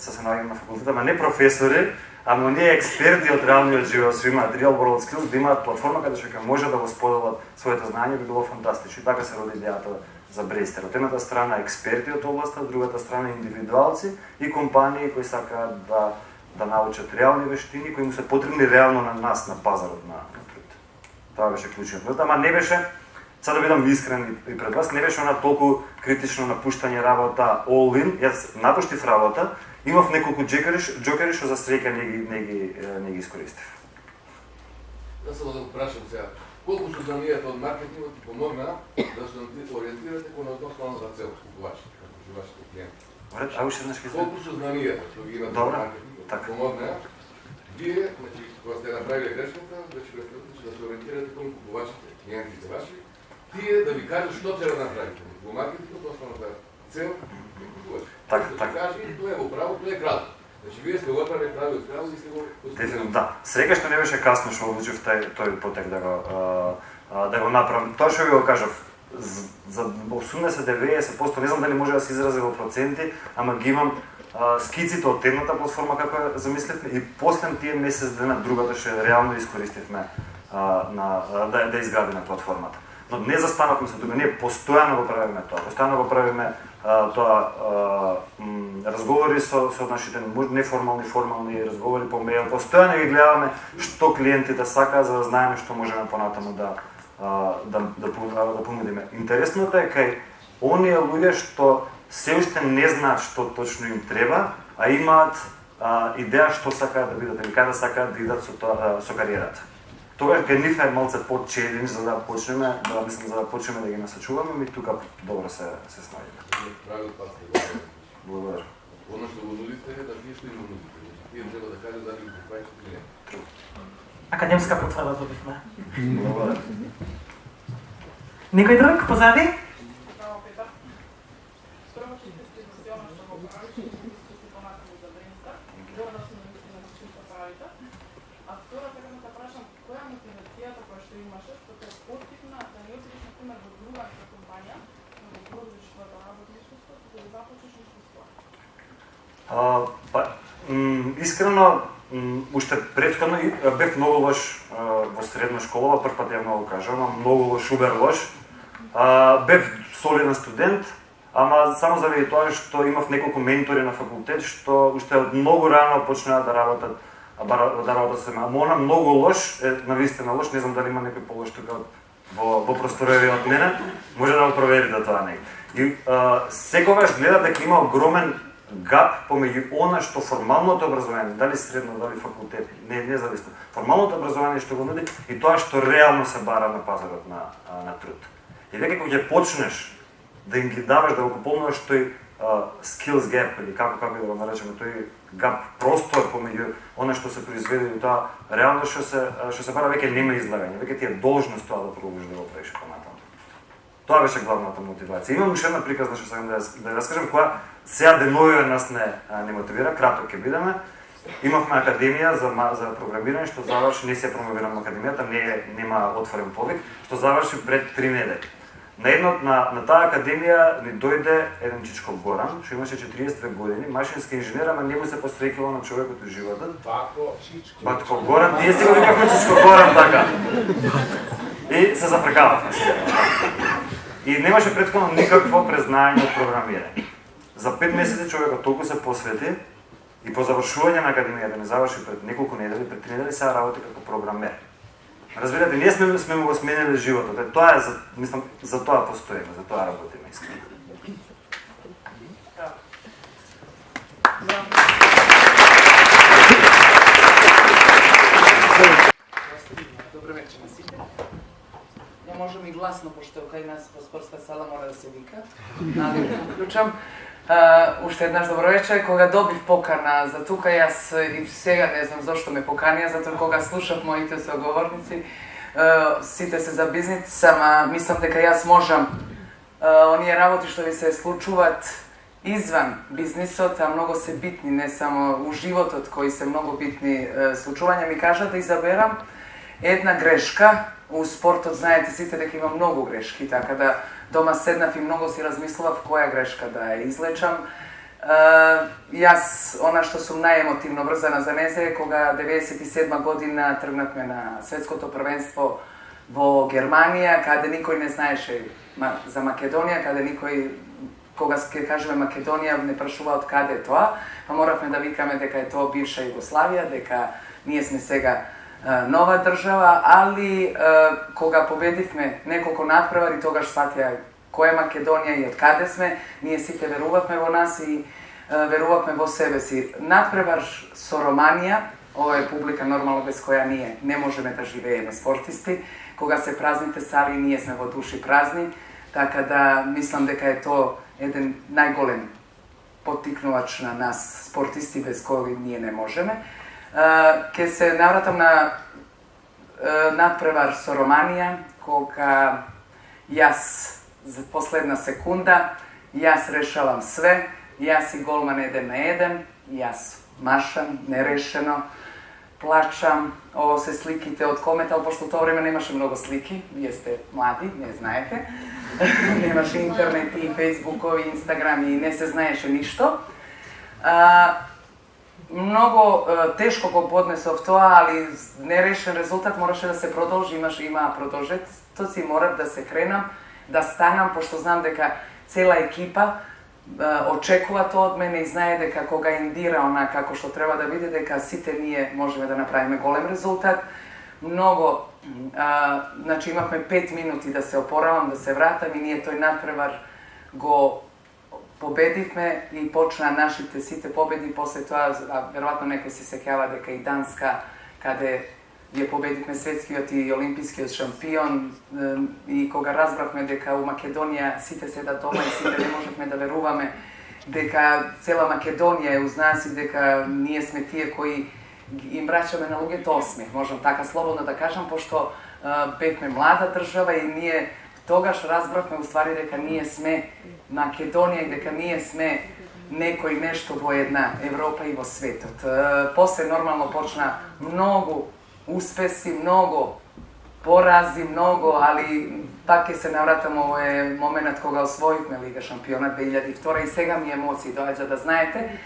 се наоѓаме на факултет, ама не професори, ама оние експерти од реалниот живот, што имаат real world skills, да имаат платформа каде што ќе може да го споделат своето знаење, би било фантастично. И така се роди идејата за Brainster. Од едната страна експерти од областа, од другата страна индивидуалци и компании кои сакаат да научат реални вештини кои му се потребни реално на нас, на пазарот на труд. Тоа беше клучниот. Ама не беше, сега да бидам искрен и пред вас, не беше она толку критично напуштање работа all in. Јас напуштив работа, имав неколку джокери што за среќа не ги искористив. Да само да го прашам сега. колку сознанијата од маркетингот ти помогнаа да се ориентирате кон основната цел, купувачите, како вашите клиенти? А уште еднаш ќе Колку сознанијата што ги имате од маркетингот помогнаа вие, значи, кога сте направиле грешката, вече представете да се ориентирате кон купувачите, клиентите ваши, тие да ви кажат што треба да направите. Во маркетингот основната цел е купувачите. Така. Кажи, тоа е во право, тоа е кратко. Значи, вие сте го направили право од право и сте го Дефинитивно, да. Среќа што не беше касно што одлучив тој потек да го направам. Тоа што ви го кажав, за 80-90%, не знам дали може да се изрази во проценти, ама ги имам скиците од едната платформа како ја замисливме и после тие месец дена другата што реално искористивме да изградиме платформата. Но не застанавме се тука, ние постојано го правиме тоа. Постојано го правиме разговори со нашите неформални, формални разговори по мејл. Постојано ги гледаме што клиентите сакаат за да знаеме што можеме понатаму да понудиме. Интересното е кај оние луѓе што се уште не знаат што точно им треба, а имаат идеја што сакаат да бидат или каде сакаат да идат со кариерата. Тогаш кај нив е малце по-челендж за да почнеме, за да почнеме да ги насочуваме, ми тука добро се снаѓаме. Благодарам. Оно што го нудите е да вие што им нудите. Тие треба да кажат дали го правите или не. Академска потврда добивме. Благодарам. Некој друг позади? Искрено, уште претходно бев многу лош во средна школа, прв пат ја многу кажам, многу лош, убер лош. Бев солиден студент, ама само заради тоа што имав неколку ментори на факултет што уште од многу рано почнаа да работат со мене. Ама она многу лош, навистина лош, не знам дали има некој полош тука во просторовија од мене, може да го проверите тоа некој. И секогаш гледат дека има огромен гап помеѓу она што формалното образование, дали средно, дали факултет, независно, формалното образование што го нуди и тоа што реално се бара на пазарот на труд. И веќе кога ќе почнеш да им ги даваш, да го пополнуваш тој skills gap или како да го наречеме, тој гап простор помеѓу она што се произведе и тоа реално што се бара веќе нема излагање, веќе ти е должност тоа да продолжиш да го правиш понатаму. Тоа беше главната мотивација. Имам уште една приказна што сакам да ја раскажам, која сега деновиве нас не мотивира, кратко ќе бидеме. Имавме академија за програмирање што заврши, не се промовирам академијата, нема отворен повик, што заврши пред 3 недели. На таа академија ни дојде еден чичко Горан, што имаше 42 години, машински инженер, ама не му се посреќило на човекот и животот. Батко Горан, ние си го викавме чичко Горан така. И се зафркававме. И немаше претходно никакво признање од програмирање. За 5 месеци човекот толку се посвети и по завршување на академијата не заврши пред неколку недели, пред 3 недели сега работи како програмер. Разбирате, ние сме го сменили животот. Тоа е, мислам, за тоа постоиме, за тоа работиме искрено. Добро вечер на сите. Ја можам и гласно, пошто кај нас во спортска сала мора да се вика. Нали, вклучам. Уште еднаш добро вечер. Кога добив покана за тука, јас и сега не знам зошто ме поканија, затоа кога слушав моите соговорници, сите се за бизнис, ама мислам дека јас можам оние работи што ви се случуваат изван бизнисот, а многу се битни, не само у животот, кои се многу битни случувања, ми кажа да изаберам една грешка. У спортот знаете сите дека има многу грешки, така да дома седнав и многу си размислував која грешка да ја излечам. Јас, она што сум најемотивно врзана за незе е кога 97 година тргнавме на светското првенство во Германија, каде никој не знаеше за Македонија, каде никој, кога ќе кажеме Македонија, не прашува од каде е тоа, па моравме да викаме дека е тоа бивша Југославија, дека ние сме сега нова држава, али кога победивме неколку надпревари, тогаш сватија која е Македонија и од каде сме, ние сите верувавме во нас и верувавме во себе си. Надпревар со Романија, ова е публика нормално без која ние не можеме да живееме спортисти, кога се празните сали, ние сме во души празни, така да мислам дека е тоа еден најголем поттикнувач на нас, спортисти без кои ние не можеме. Ке се навратам на надпревар со Романија, кога јас за последна секунда, јас решавам све, јас и голман 1-1, јас машам, нерешено, плачам, ово се сликите од Кометал, пошто тоа време немаше многу слики, вие сте млади, не знаете, немаше интернет и фейсбукови, инстаграми, и не се знаеше ништо. Многу тешко го поднесов тоа, али нерешен резултат мораше да се продолжи, има продолжетоци, морав да се кренам, да станам, пошто знам дека цела екипа очекува тоа од мене и знае дека кога индира она како што треба да биде, дека сите ние можеме да направиме голем резултат. Многу, значи имавме 5 минути да се опоравам, да се вратам и ние тој надпревар го победивме и почна нашите сите победи, после тоа, веројатно некој се сеќава дека и Данска, каде ја победивме светскиот и олимпискиот шампион, и кога разбравме дека у Македонија сите седат дома и сите не можевме да веруваме дека цела Македонија е уз нас и дека ние сме тие кои им враќаме на луѓето осмех, можам така слободно да кажам, пошто бевме млада држава и ние тогаш разбравме уствари дека ние сме Македонија и дека ние сме некој нешто во една Европа и во светот. После нормално почна многу успеси, многу порази, многу, али пак ќе се навратам, ово е моментот кога освоивме Лига шампиона 2002 и сега ми емоции доаѓа, да знаете,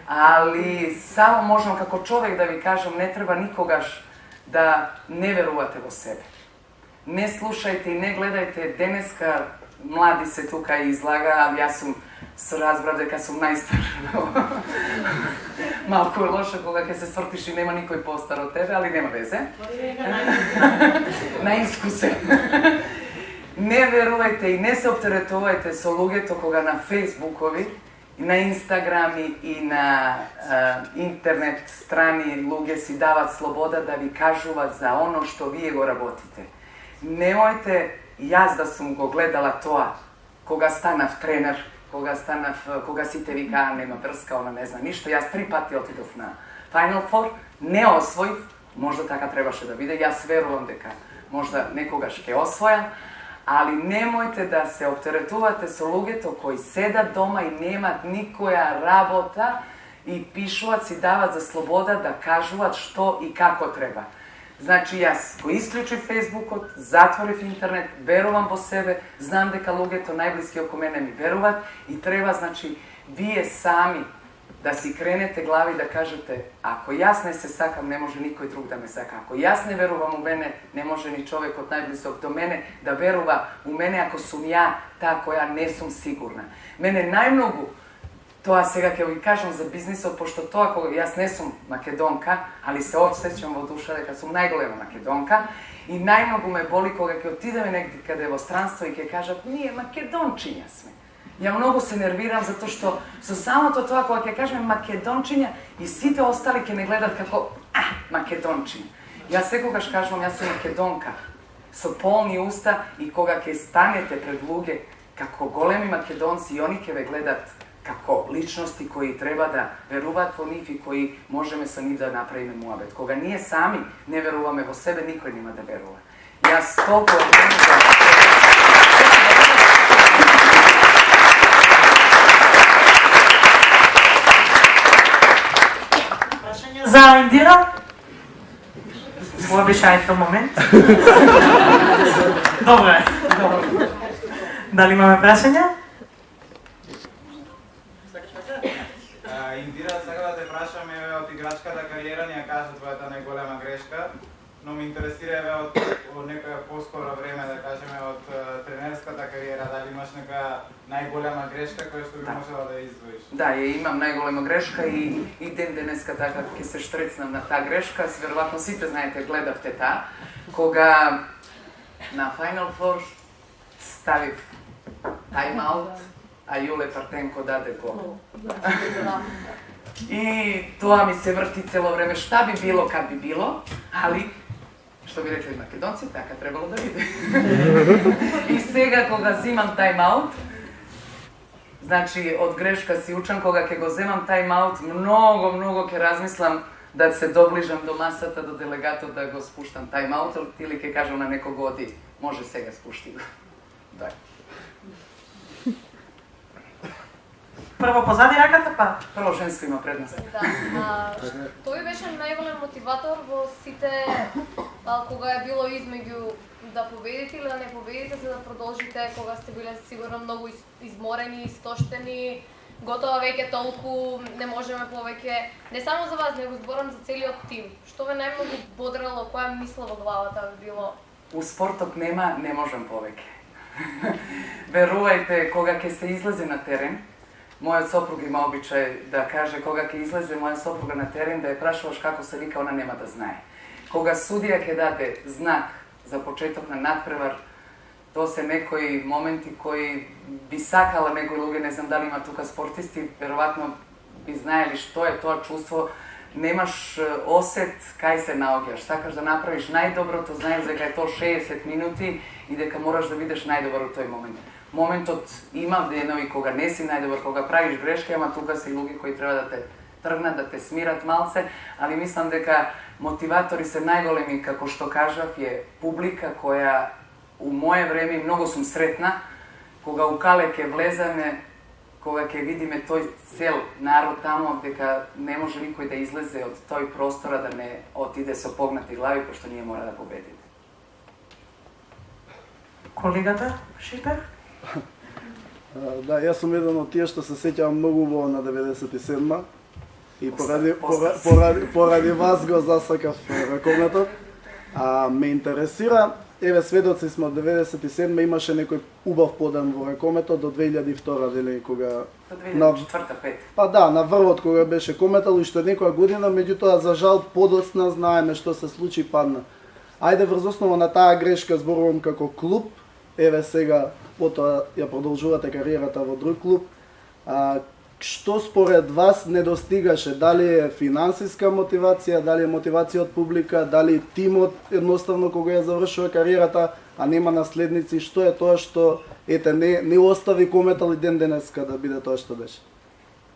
али само можам како човек да ви кажам, не треба никогаш да не верувате во себе. Не слушајте и не гледајте, денеска млади се тука и излага, јас сум разбрав дека сум најстар. Малку е лошо кога ќе се свртиш и нема никој постар од тебе, али нема везе. Наискусен. Не верувајте и не се оптеретувајте со луѓето кога на фейсбукови, на инстаграми и на интернет страни луѓе си дават слобода да ви кажуваат за оно што вие го работите. Немојте, јас да сум го гледала тоа, кога станав тренер, кога сите викаа нема врска, она не зна ништо, јас 3 пати отидов на Final Four, не освоив, можда така требаше да биде, јас верувам дека можда некогаш ќе освојам, али немојте да се оптеретувате со луѓето кои седат дома и немат никоја работа и пишуваат, си дават за слобода да кажуваат што и како треба. Значи, јас го исклучив Фейсбукот, затворив интернет, верувам во себе, знам дека луѓето најблиски околу мене ми веруваат и треба, значи, вие сами да си кренете глави и да кажете, ако јас не се сакам, не може никој друг да ме сака. Ако јас не верувам у мене, не може ни човекот најблисок до мене да верува у мене ако сум ја таа која не сум сигурна. Мене најмногу, тоа сега ќе ви кажам за бизнисот, пошто тоа кога јас не сум македонка, али се осеќам во душа дека сум најголема македонка и најмногу ме боли кога ќе отидеме негде каде во странство и ќе кажат ние македончиња сме. Ја многу се нервирам затоа што со самото тоа кога ќе кажеме македончиња и сите остали ќе не гледат како македончиња. Јас секогаш кажувам јас сум македонка со полни уста и кога ќе станете пред луѓе како големи македонци и они ќе ве гледат како личности кои треба да веруваат во нив и кои можеме со нив да направиме муабет. Кога ние сами не веруваме во себе, никој нема да верува. Јас толку За Индира? Уобичаен момент. Добре. Дали имаме прашања? Индира, сега да те прашаме од играчката кариера, ни ја кажа твојата најголема грешка, но ме интересира од некоја поскоро време, да кажеме, од тренерската кариера, дали имаш нека најголема грешка која што би можела да издвоиш? Да, ја имам најголема грешка и ден денеска така ќе се штрецнам на таа грешка, веројатно сите знаете, гледавте таа, кога на Final Four ставив тайм-аут, а Јуле Партенко даде гол. И тоа ми се врти цело време, шта би било, как би било, али што би рекли македонци, така требало да биде. И сега кога зимам тајм-аут, значи од грешка си учам, кога ќе го земам тајм-аут, многу ќе размислам да се доближам до масата, до делегатот, да го спуштам тајм-аут, или ќе кажам на некого оди, може сега спушти го. Да. Прво позади раката, па? Прво женско има предност. Да. Тој беше најголем мотиватор во сите кога е било измеѓу да победите или да не победите, за да продолжите кога сте биле сигурно многу изморени, истоштени, готова веќе толку, не можеме повеќе. Не само за вас, него зборам за целиот тим. Што ве најмногу бодрало, која мисла во главата било? У спортот нема, не можам повеќе. Верувајте, кога ќе се излезе на терен, мојот сопруг има обичај да каже кога ќе излезе моја сопруга на терен, да ја прашуваш како се вика, она нема да знае. Кога судија ќе даде знак за почеток на надпревар, тоа се некои моменти кои би сакала некои луѓе, не знам дали има тука спортисти, веројатно би знаели што е тоа чувство, немаш осет кај се наоѓаш, сакаш да направиш најдоброто, знаеш дека е тоа 60 минути и дека мораш да бидеш најдобар во тој момент. Моментот има денови кога не си најдобар, кога правиш грешки, ама тука се и луѓе кои треба да те тргнат, да те смират малце, али мислам дека мотиватори се најголеми, како што кажав, е публика која у моје време многу сум сретна, кога у Кале ќе влеземе, кога ќе видиме тој цел народ тамо, дека не може никој да излезе од тој простора да не отиде со погнати глави, пошто ние мора да победиме. Колегата Шипер? Да, јас сум еден од тие што се сеќавам многу убаво на 97-ма и поради вас го засакав ракометот. Ме интересира, еве сведоци сме од 97-ма, имаше некој убав поден во ракометот до 2002 дели кога до 2004-5. Па да, на врвот кога беше кометал уште некоја година, меѓутоа за жал подоцна знаеме што се случи, падна. Ајде врз основа на таа грешка зборувам како клуб, еве сега потоа ја продолжувате кариерата во друг клуб. Што според вас недостигаше? Дали е финансиска мотивација, дали е мотивација од публика, дали тимот едноставно кога ја завршува кариерата, а нема наследници, што е тоа што не остави Кометал и ден денеска да биде тоа што беше?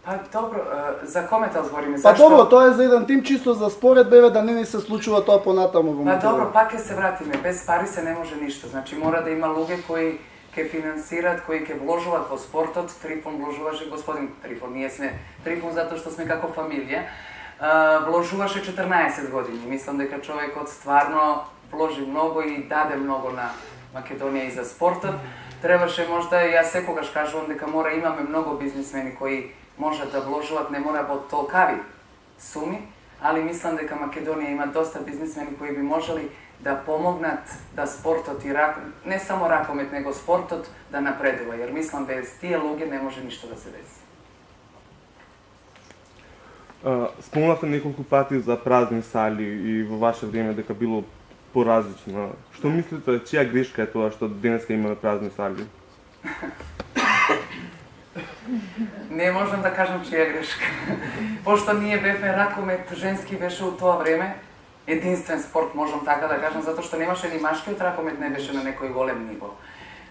Па добро, за Кометал збориме, зашто? Па добро, тоа е за еден тим, чисто за споредба, еве да не ни се случува тоа понатаму во Па добро, пак ќе се вратиме, без пари се не може ништо, значи мора да има луѓе кои ќе финансират, кои ќе вложуваат во спортот. Трифон вложуваше, господин Трифон, ние сме Трифон затоа што сме како фамилија, вложуваше 14 години. Мислам дека човекот стварно вложи многу и даде многу на Македонија и за спортот. Требаше можда, јас секогаш кажувам дека мора имаме многу бизнисмени кои можат да вложуваат, не мора во толкави суми, али мислам дека Македонија има доста бизнисмени кои би можели да помогнат да спортот и не само ракомет, него спортот да напредува, јер мислам без тие луѓе не може ништо да се деси. Спомнавте неколку пати за празни сали и во ваше време дека било поразлично. Што мислите, чија грешка е тоа што денеска имаме празни сали? Не можам да кажам чија грешка. Пошто ние бевме ракомет, женски беше у тоа време, единствен спорт, можам така да кажам, затоа што немаше ни машкиот ракомет, не беше на некој голем ниво.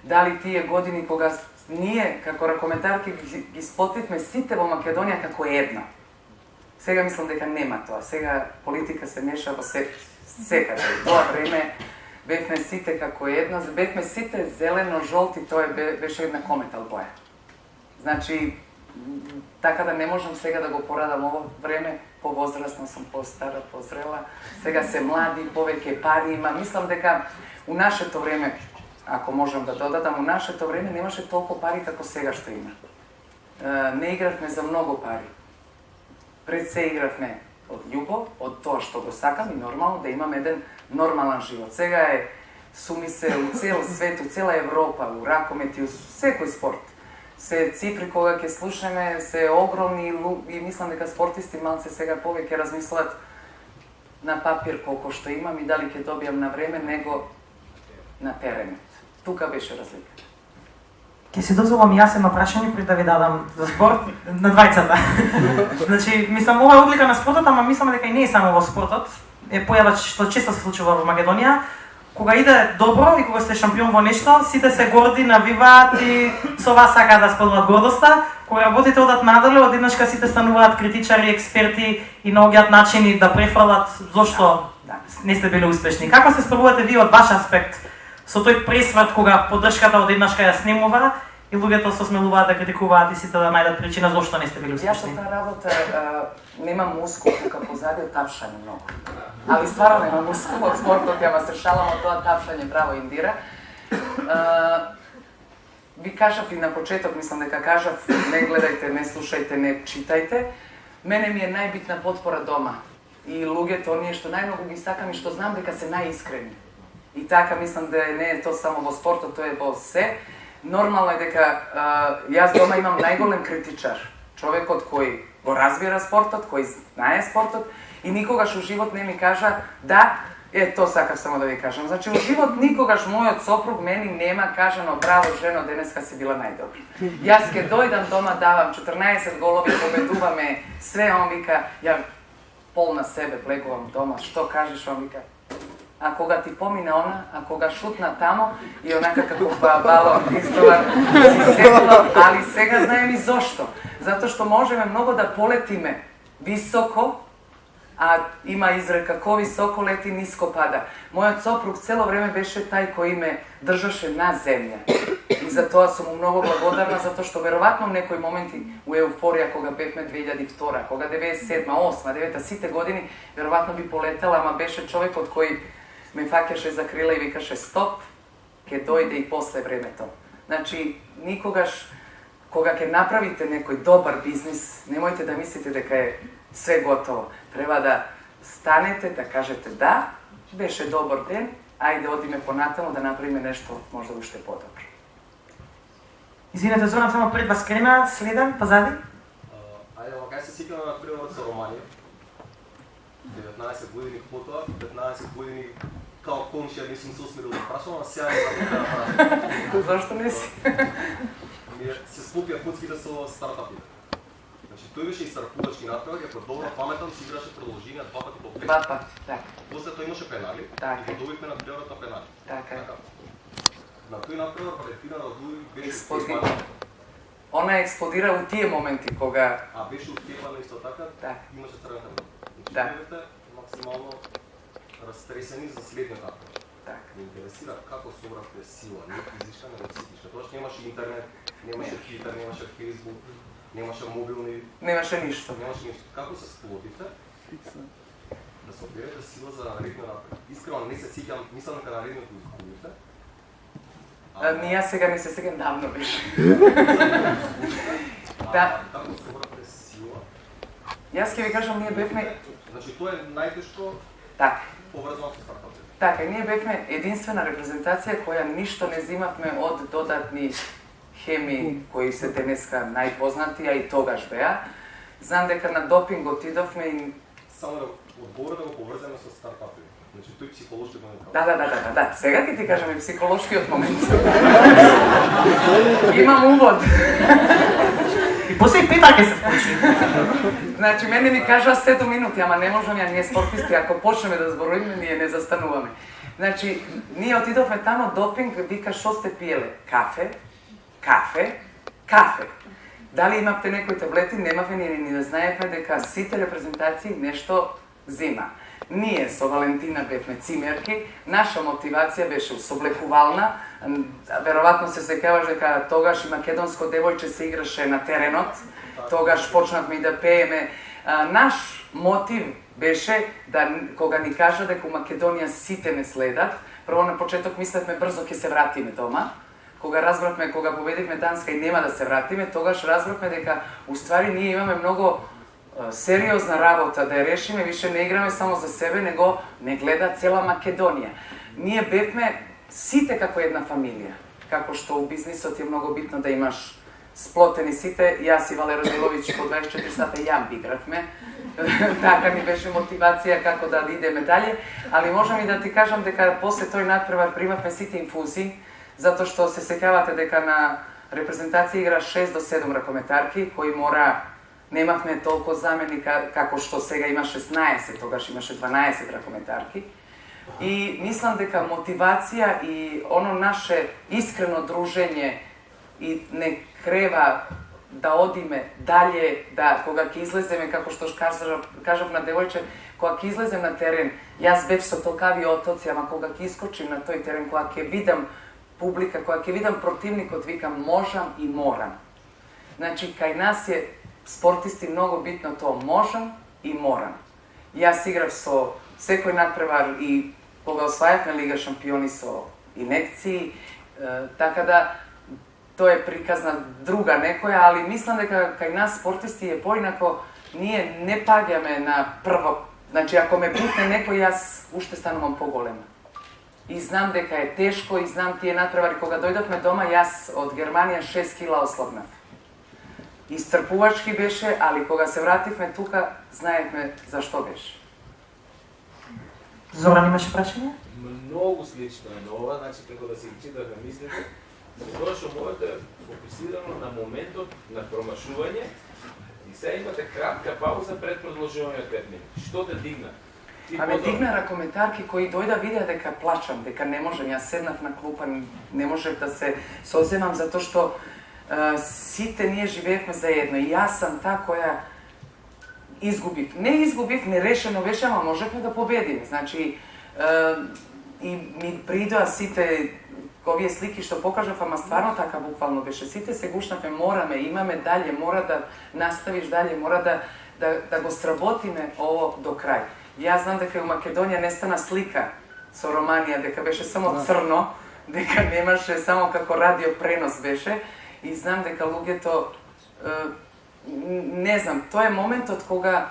Дали тие години кога ние, како ракометарки, ги сплотивме сите во Македонија како една. Сега мислам дека нема тоа. Сега политика се меша во секаде. Тоа време бевме сите како една, бевме сите зелено-жолти, тоа беше една Кометал боја. Значи, така да не можам сега да го порадам ово време, повозрастна сум, постара, позрела, сега се млади, повеќе пари има. Мислам дека у нашето време, ако можам да додадам, у нашето време немаше толку пари како сега што има. Не игравме за многу пари. Пред се игравме од љубов, од тоа што го сакам и нормално да имам еден нормален живот. Сега суми се у цел свет, у цела Европа, у ракомет и у секој спорт. Се цифри кога ќе слушаме се огромни и мислам дека спортисти малце сега повеќе размислуваат на папир колку што имам и дали ќе добијам на време, него на теренот. Тука беше разлика. Ќе си дозволам јас едно прашање пред да ви дадам за спорт на двајцата. Значи, мислам ова е одлика на спортот, ама мислам дека и не е само во спортот. е појава што често се случува во Македонија. Кога иде добро и кога сте шампион во нешто, сите се горди, навиваат и со вас сакаат да споделат гордоста. Кога работите одат надале, одеднашка сите стануваат критичари, експерти и наоѓаат начини да префрлат зошто не сте били успешни. Како се справувате вие од ваш аспект со тој пресврт кога поддршката одеднашка ја снемува и луѓето се смелуваат да критикуваат и сите да најдат причина зошто не сте били Јас успешни? со таа работа немам мускул тука позади од тапшање многу. Али стварно немам мускул од спортот, ама се шалам од тоа тапшање, браво Индира. Ви кажав и на почеток, мислам дека кажав, не гледајте, не слушајте, не читајте. Мене ми е најбитна потпора дома. И луѓето, оние што најмногу ги сакам и што знам дека се најискрени. И така мислам да не е тоа само во спортот, тоа е во се. Нормално е дека јас дома имам најголем критичар. Човекот кој го разбира спортот, кој знае спортот и никогаш у живот не ми кажа да, тоа сакав само да ви кажам. Значи, у живот никогаш мојот сопруг мене нема кажано браво жено, денеска си била најдобра. Јас ке дојдам дома, давам 14 голови, победуваме, све, он вика, ја полна себе влегувам дома, што кажеш, он вика, а кога ти помине она, а кога шутна тамо и онака како балон издуван, си сетила, али сега знаем и зошто. Затоа што можеме многу да полетиме високо, а има изрека ко високо лети ниско пада. Мојот сопруг цело време беше тај кој ме држаше на земја. И за тоа сум му многу благодарна, затоа што веројатно некои моменти у еуфорија кога бевме 2002, кога 97, 8, 9, сите години, веројатно би полетела, ама беше човекот кој ме фаќаше за крила и викаше стоп, ќе дојде и после времето. Значи, никогаш кога ќе направите некој добар бизнис, немојте да мислите дека е све готово. Треба да станете, да кажете да, беше добар ден, ајде одиме понатаму да направиме нешто можда уште подобро. Извинете, Зоран, само пред вас крена, следам, позади. Ајде, кај се сикаме на примерот со Романија. 19 години потоа, 15 години као комшија не сум се усмирил да прашам, а сега не знам да прашам. Зашто не си? Се склопија куцките со стартапите. Значи, тој беше и стартапувачки натпревар, ако добро паметам, си играше продолжение 2 пати по 5. 2 пати, така. После тоа имаше пенали, и го добивме на преварот на пенали. Така. На тој натпревар палетира од Дуи беше експлодира. Она експлодира у тие моменти кога... А беше успевана исто така, имаше црвена карта. Да. Значи, максимално растресени за следниот натпревар. Так. Ме интересира како собравте сила, не физичка, него психичка. Тоа што немаше интернет, немаше Twitter, немаше Facebook, немаше мобилни... Немаше ништо. Немаше ништо. Како се сплотите да соберете сила за наредниот натпревар? Искрено не се сеќам, мислам дека наредниот го изгубивте. Ни јас сега не се сеќам, давно беше. Да. Како собравте сила? Јас ќе ви кажам, ние бевме... Значи, тоа е најтешко поврзано со стартапите. Така, ние бевме единствена репрезентација која ништо не зимавме од додатни хеми кои се денеска најпознати, а и тогаш беа. Знам дека на допинг отидовме и... Само да одговор да го поврземе со стартапите. Значи, тој психолошки го не Да. Сега ќе ти кажам и психолошкиот момент. Имам увод. И после пета ќе се случи. Значи, мене ми кажа 7 минути, ама не можам ја, ние спортисти, ако почнеме да зборуваме, ние не застануваме. Значи, ние отидовме тамо, допинг, вика, шо сте пиеле? Кафе. Дали имавте некои таблети? Немавме, ние не да знаевме дека сите репрезентации нешто зима. Ние со Валентина бевме цимерки, наша мотивација беше усоблекувална, веројатно се сеќаваш дека тогаш и македонско девојче се играше на теренот, тогаш почнавме и да пееме. Наш мотив беше да кога ни кажа дека у Македонија сите не следат, прво на почеток мислевме брзо ќе се вратиме дома. Кога разбравме, кога победивме Данска и нема да се вратиме, тогаш разбравме дека уствари ние имаме многу сериозна работа да ја решиме, више не играме само за себе, него не гледа цела Македонија. Ние бевме сите како една фамилија, како што у бизнисот е многу битно да имаш сплотени сите, јас и Валеро Деловиќ по 24 сата јамб игравме, така ни беше мотивација како да идеме дале, али можам и да ти кажам дека после тој надпревар примавме сите инфузии, затоа што се сеќавате дека на репрезентација игра 6 до 7 ракометарки, кои мора немавме толку замени како што сега има 16, тогаш имаше 12 ракометарки. И мислам дека мотивација и оно наше искрено дружење и не крева да одиме далje, да кога ќе излеземе, како што кажав на девојче, кога ќе излезем на терен, јас бев со толкави отоци, ама кога ќе искочим на тој терен, кога ќе видам публика, кога ќе видам противникот, викам можам и морам. Значи, кај нас е спортисти многу битно тоа можам и морам. Јас играв со секој надпревар и кога освајавме Лига шампиони со инекции, така да тоа е приказна друга некоја, али мислам дека кај нас спортисти е поинако, ние не паѓаме на прво. Значи, ако ме бутне некој, јас уште станувам поголема. И знам дека е тешко, и знам тие надпревари. Кога дојдовме дома, јас од Германија 6 кила ослабнав. Исцрпувачки беше, али кога се вративме тука, знаевме зашто беше. Зоран имаше прашање? Многу слично е на ова, значи како да се читаме мислите. Затоа што моето е фокусирано на моментот на промашување и сега имате кратка пауза пред продолжување од 5 минути. Што те дигна? Ме дигна ракометарки кои дојда видеа дека плачам, дека не можем. Јас седнав на клупа, не можев да се соземам затоа што сите ние живеевме заедно и јас сам та која изгубив. Не изгубив, нерешено беше, ама можевме да победиме. Значи, и ми придоа сите овие слики што покажав, ама стварно така буквално беше. Сите се гушнавме, мораме, имаме далje, мора да наставиш далje, мора да го сработиме ово до крај. Јас знам дека у Македонија не стана слика со Романија, дека беше само црно, дека немаше само како радио пренос беше, и знам дека луѓето, не знам, тоа е моментот кога,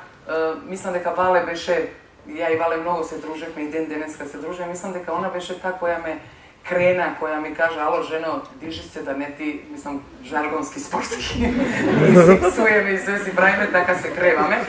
мислам дека Вале беше, ја и Вале многу се дружевме, и ден денеска се дружиме, мислам дека она беше та која ме крена, која ми кажа, ало жено, дижи се да не ти, мислам, жаргонски спортски, и сексуеме и се си правиме, така се креваме.